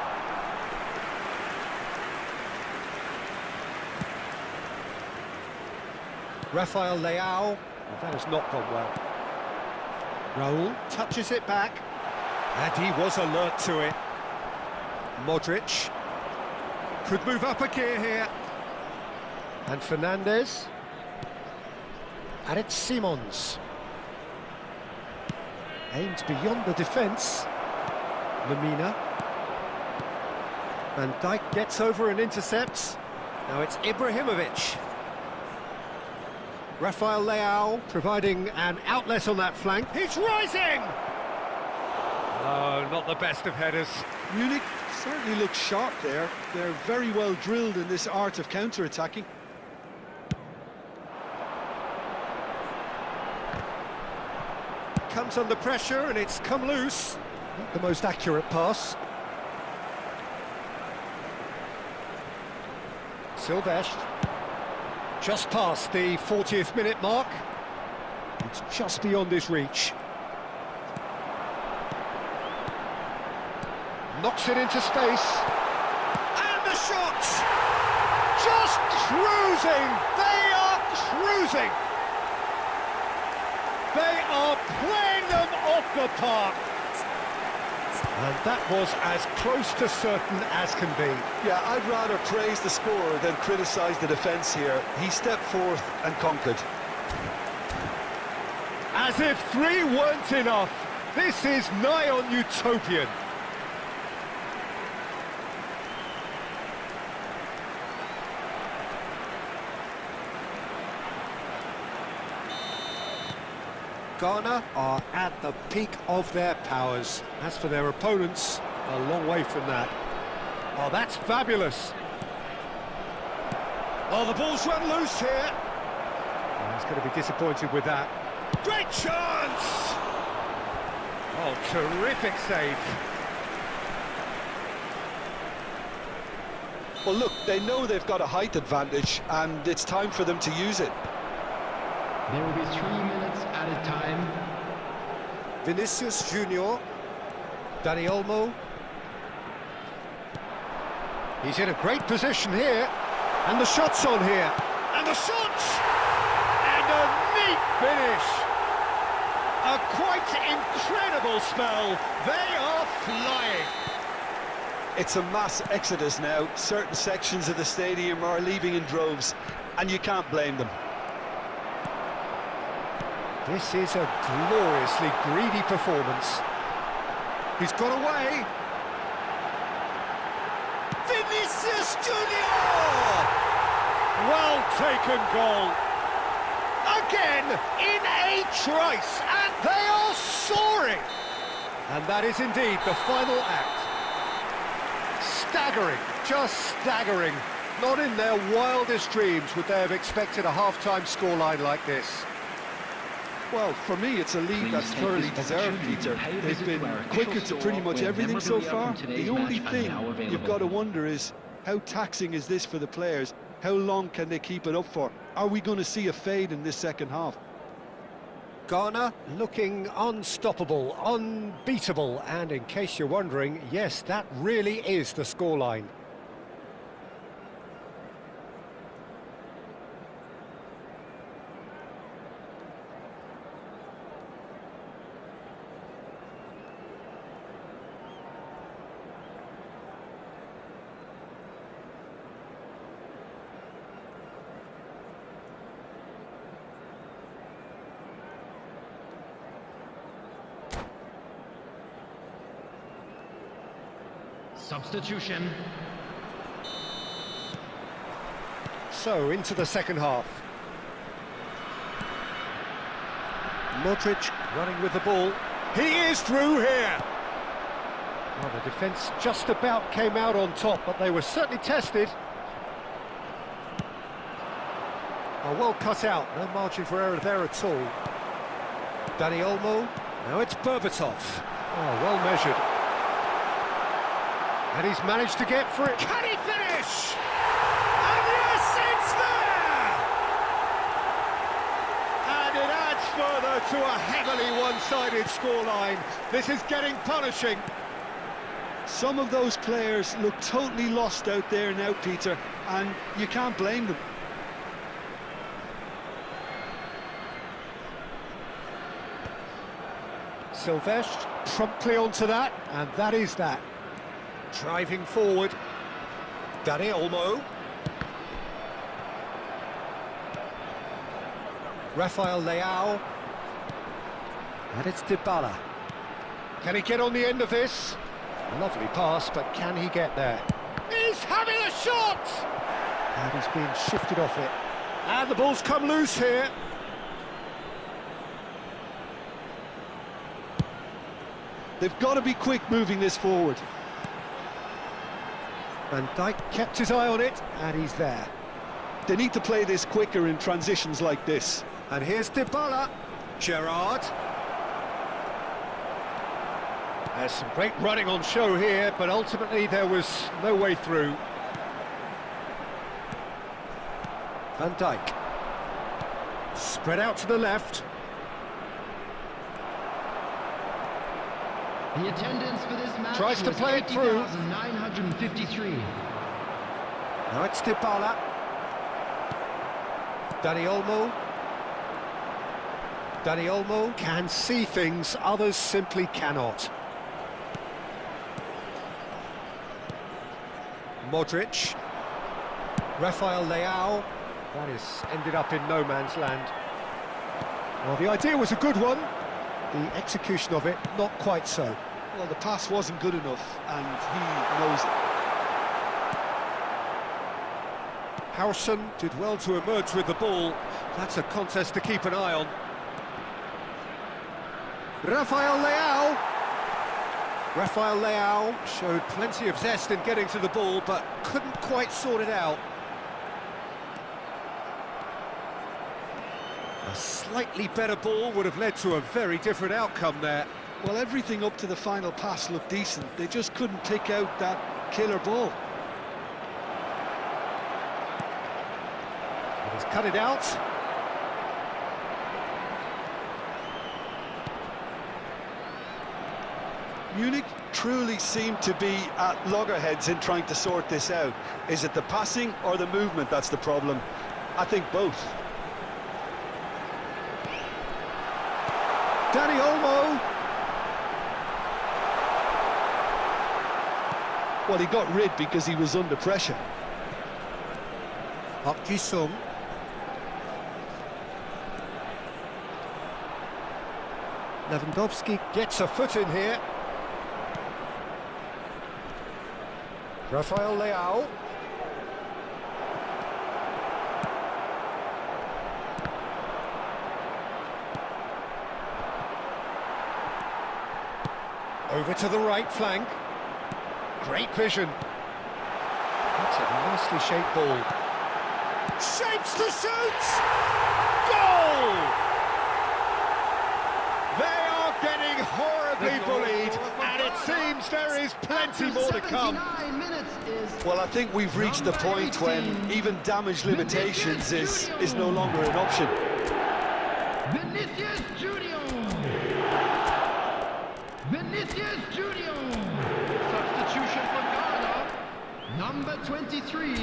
S1: Rafael Leao. Well, that has not gone well. Raul touches it back. And he was alert to it. Modric. Could move up a gear here. And Fernandes. And it's Simons. Aimed beyond the defence. Lemina. Van Dijk gets over and intercepts. Now it's Ibrahimovic. Rafael Leao providing an outlet on that flank. He's rising! Oh, not the best of headers.
S2: Munich certainly look sharp there. They're very well drilled in this art of counter-attacking.
S1: Comes under pressure and it's come loose. Not the most accurate pass. Silvestre. Just past the 40th minute mark. It's just beyond his reach. Knocks it into space. And the shot! Just cruising! They are cruising! They are playing them off the park. And that was as close to certain as can be.
S2: Yeah, I'd rather praise the scorer than criticise the defence here. He stepped forth and conquered.
S1: As if 3 weren't enough, this is nigh on utopian. Ghana are at the peak of their powers. As for their opponents, a long way from that. Oh, that's fabulous. Oh, the ball's run loose here. Oh, he's going to be disappointed with that. Great chance! Oh, terrific save.
S2: Well, look, they know they've got a height advantage, and it's time for them to use it.
S4: There will be 3 minutes at a time.
S1: Vinicius Junior. Dani Olmo. He's in a great position here. And the shot's on here. And the shot! And a neat finish. A quite incredible spell. They are flying.
S2: It's a mass exodus now. Certain sections of the stadium are leaving in droves, and you can't blame them.
S1: This is a gloriously greedy performance. He's got away. Vinicius Junior! Well taken goal. Again, in a trice, and they are soaring. And that is indeed the final act. Staggering, just staggering. Not in their wildest dreams would they have expected a half-time scoreline like this.
S2: Well, for me, it's a lead that's thoroughly deserved, Peter. They've been quicker to pretty much everything so far. The only thing you've got to wonder is, how taxing is this for the players? How long can they keep it up for? Are we going to see a fade in this second half?
S1: Ghana looking unstoppable, unbeatable, and in case you're wondering, yes, that really is the scoreline.
S4: Substitution.
S1: So, into the second half. Modric running with the ball. He is through here! Well, the defence just about came out on top, but they were certainly tested. Oh, well cut out, no margin for error there at all. Dani Olmo, now it's Berbatov. Oh, well measured. And he's managed to get for it. Can he finish? And yes, it's there! And it adds to a heavily one-sided scoreline. This is getting punishing.
S2: Some of those players look totally lost out there now, Peter, and you can't blame them.
S1: Silvestre promptly onto that, and that is that. Driving forward. Dani Olmo. Rafael Leao. And it's Dybala. Can he get on the end of this? Lovely pass, but can he get there? He's having a shot! And he's being shifted off it. And the ball's come loose here.
S2: They've got to be quick moving this forward.
S1: Van Dijk kept his eye on it, and he's there.
S2: They need to play this quicker in transitions like this.
S1: And here's Dybala. Gerrard. There's some great running on show here, but ultimately there was no way through. Van Dijk. Spread out to the left.
S4: The attendance for this match
S1: Tries to play it through.
S4: 953.
S1: Now it's Dybala. Dani Olmo. Dani Olmo can see things others simply cannot. Modric. Rafael Leao. That has ended up in no man's land. Well, the idea was a good one. The execution of it, not quite so.
S2: Well, the pass wasn't good enough, and he knows it.
S1: Howson did well to emerge with the ball. That's a contest to keep an eye on. Rafael Leao. Rafael Leao showed plenty of zest in getting to the ball, but couldn't quite sort it out. A slightly better ball would have led to a very different outcome there.
S2: Well, everything up to the final pass looked decent. They just couldn't pick out that killer ball.
S1: And he's cut it out.
S2: Munich truly seem to be at loggerheads in trying to sort this out. Is it the passing or the movement that's the problem? I think both.
S1: Dani Olmo.
S2: Well, he got rid because he was under pressure.
S1: Park Ji-sung. Lewandowski gets a foot in here. Rafael Leao. Over to the right flank. Great vision. That's a nicely shaped ball. Shapes to shoot! Goal! They are getting horribly bullied, and it seems there is plenty more to come.
S2: Well, I think we've reached the point when even damage limitations is no longer an option.
S4: Vinicius Junior. Vinicius Junior. Substitution for Ghana. Number 23,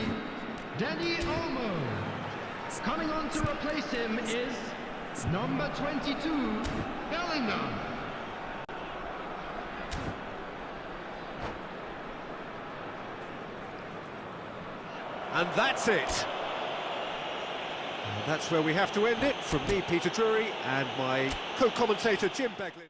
S4: Dani Olmo. Coming on to replace him is number 22, Bellingham.
S1: And that's it. And that's where we have to end it. From me, Peter Drury, and my co-commentator, Jim Beglin.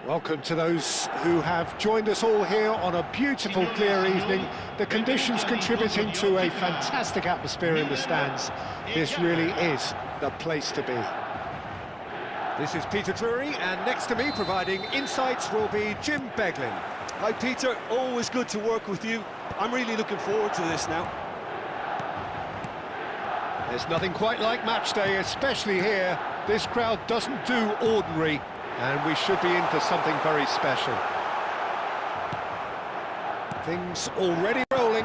S1: Welcome to those who have joined us all here on a beautiful, clear evening. The conditions contributing to a fantastic atmosphere in the stands. This really is the place to be. This is Peter Drury, and next to me, providing insights, will be Jim Beglin.
S2: Hi Peter, always good to work with you. I'm really looking forward to this now.
S1: There's nothing quite like match day, especially here. This crowd doesn't do ordinary, and we should be in for something very special. Things already rolling.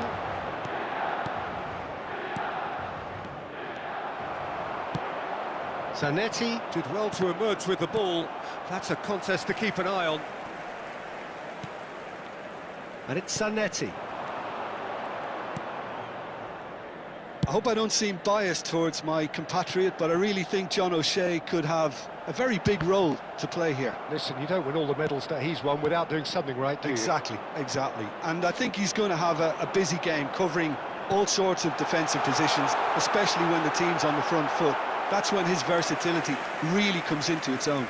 S1: Zanetti did well to emerge with the ball. That's a contest to keep an eye on. And it's Zanetti.
S2: I hope I don't seem biased towards my compatriot, but I really think John O'Shea could have a very big role to play here.
S1: Listen, you don't win all the medals that he's won without doing something right, do you?
S2: Exactly. And I think he's going to have a busy game covering all sorts of defensive positions, especially when the team's on the front foot. That's when his versatility really comes into its own.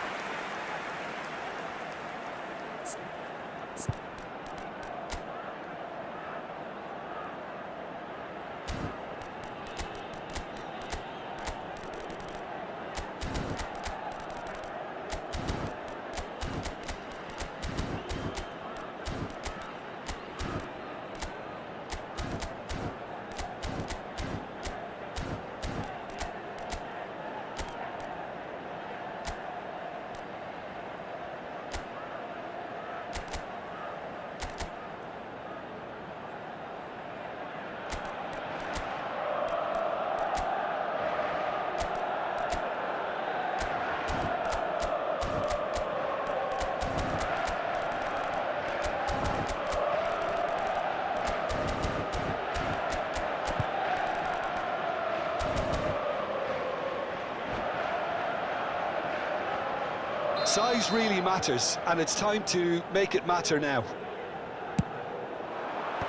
S2: Size really matters, and it's time to make it matter now.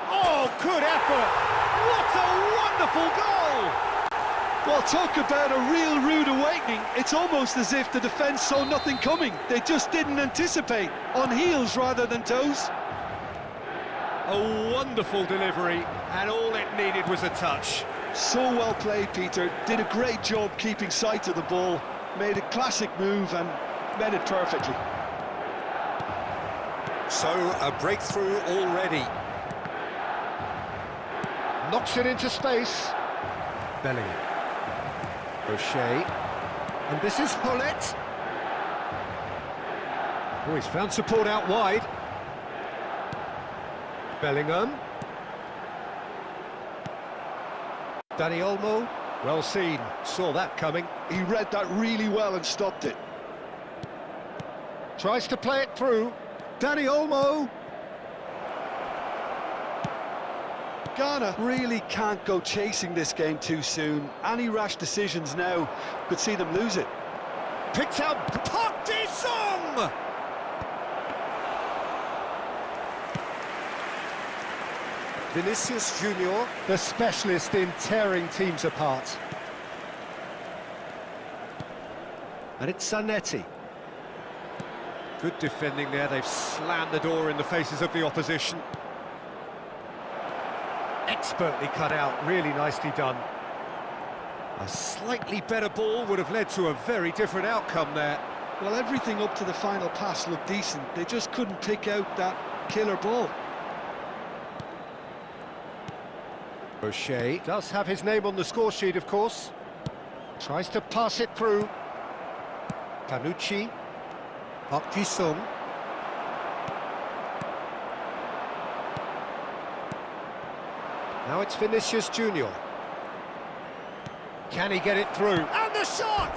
S1: Oh, good effort! What a wonderful goal!
S2: Well, talk about a real rude awakening. It's almost as if the defence saw nothing coming. They just didn't anticipate, on heels rather than toes.
S1: A wonderful delivery, and all it needed was a touch.
S2: So well played, Peter. Did a great job keeping sight of the ball. Made a classic move and met it perfectly.
S1: So, a breakthrough already. Knocks it into space. Bellingham. O'Shea. And this is Hullet. Oh, he's found support out wide. Bellingham. Dani Olmo. Well seen. Saw that coming.
S2: He read that really well and stopped it.
S1: Tries to play it through. Dani Olmo.
S2: Ghana really can't go chasing this game too soon. Any rash decisions now could see them lose it.
S1: Picked out Park Ji-sung! Vinicius Junior, the specialist in tearing teams apart. And it's Zanetti. Good defending there, they've slammed the door in the faces of the opposition. Expertly cut out, really nicely done. A slightly better ball would have led to a very different outcome there.
S2: Well, everything up to the final pass looked decent. They just couldn't pick out that killer ball.
S1: O'Shea does have his name on the score sheet, of course. Tries to pass it through. Tanucci. Park Ji-sung. Now it's Vinicius Junior. Can he get it through? And the shot!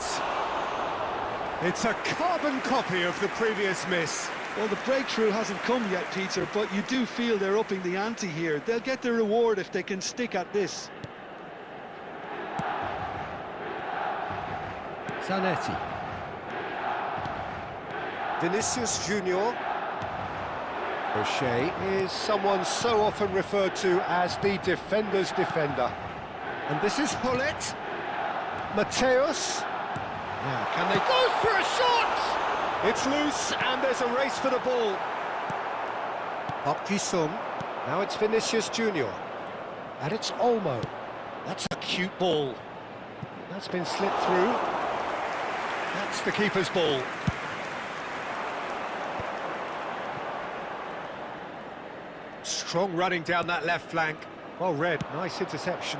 S1: It's a carbon copy of the previous miss.
S2: Well, the breakthrough hasn't come yet, Peter, but you do feel they're upping the ante here. They'll get their reward if they can stick at this.
S1: Zanetti. Vinicius Junior. O'Shea is someone so often referred to as the defender's defender. And this is Hullet. Mateus. Now, can they go for a shot? It's loose, and there's a race for the ball. Park Ji-sung. Now it's Vinicius Junior. And it's Olmo. That's a cute ball. That's been slipped through. That's the keeper's ball. Strong running down that left flank. Well read, nice interception.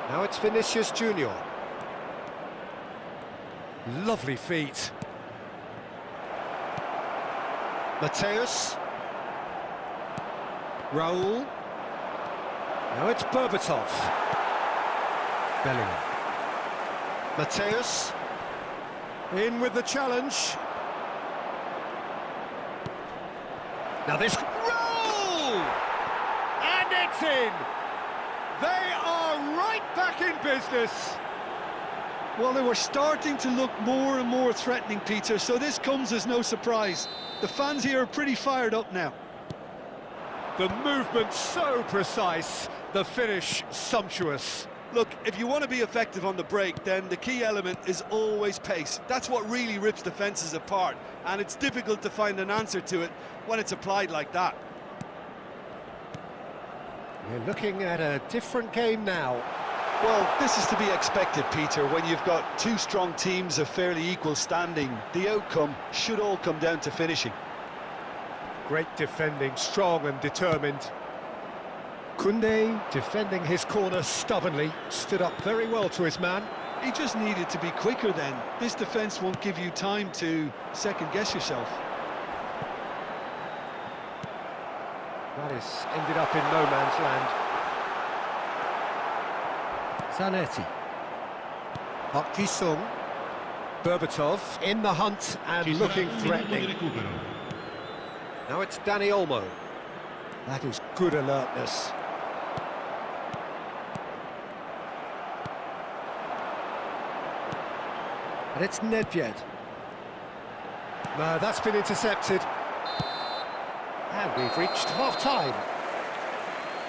S1: Now it's Vinicius Junior. Lovely feet. Mateus. Raul. Now it's Berbatov. Bellingham. Mateus. In with the challenge. Now this... Roll! And it's in! They are right back in business.
S2: Well, they were starting to look more and more threatening, Peter, so this comes as no surprise. The fans here are pretty fired up now.
S1: The movement so precise, the finish sumptuous.
S2: Look, if you want to be effective on the break, then the key element is always pace. That's what really rips defences apart, and it's difficult to find an answer to it when it's applied like that.
S1: We're looking at a different game now.
S2: Well, this is to be expected, Peter. When you've got two strong teams of fairly equal standing, the outcome should all come down to finishing.
S1: Great defending, strong and determined. Koundé, defending his corner stubbornly, stood up very well to his man.
S2: He just needed to be quicker then. This defence won't give you time to second-guess yourself.
S1: That has ended up in no man's land. Zanetti. Park Ji-sung. Berbatov in the hunt and looking threatening. Now it's Dani Olmo. That is good alertness. And it's Nedved. No, that's been intercepted. And we've reached half-time.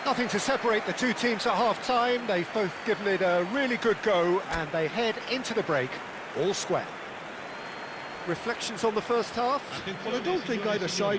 S1: Nothing to separate the two teams at half-time. They've both given it a really good go, and they head into the break all square. Reflections on the first half?
S2: Well, I don't think either side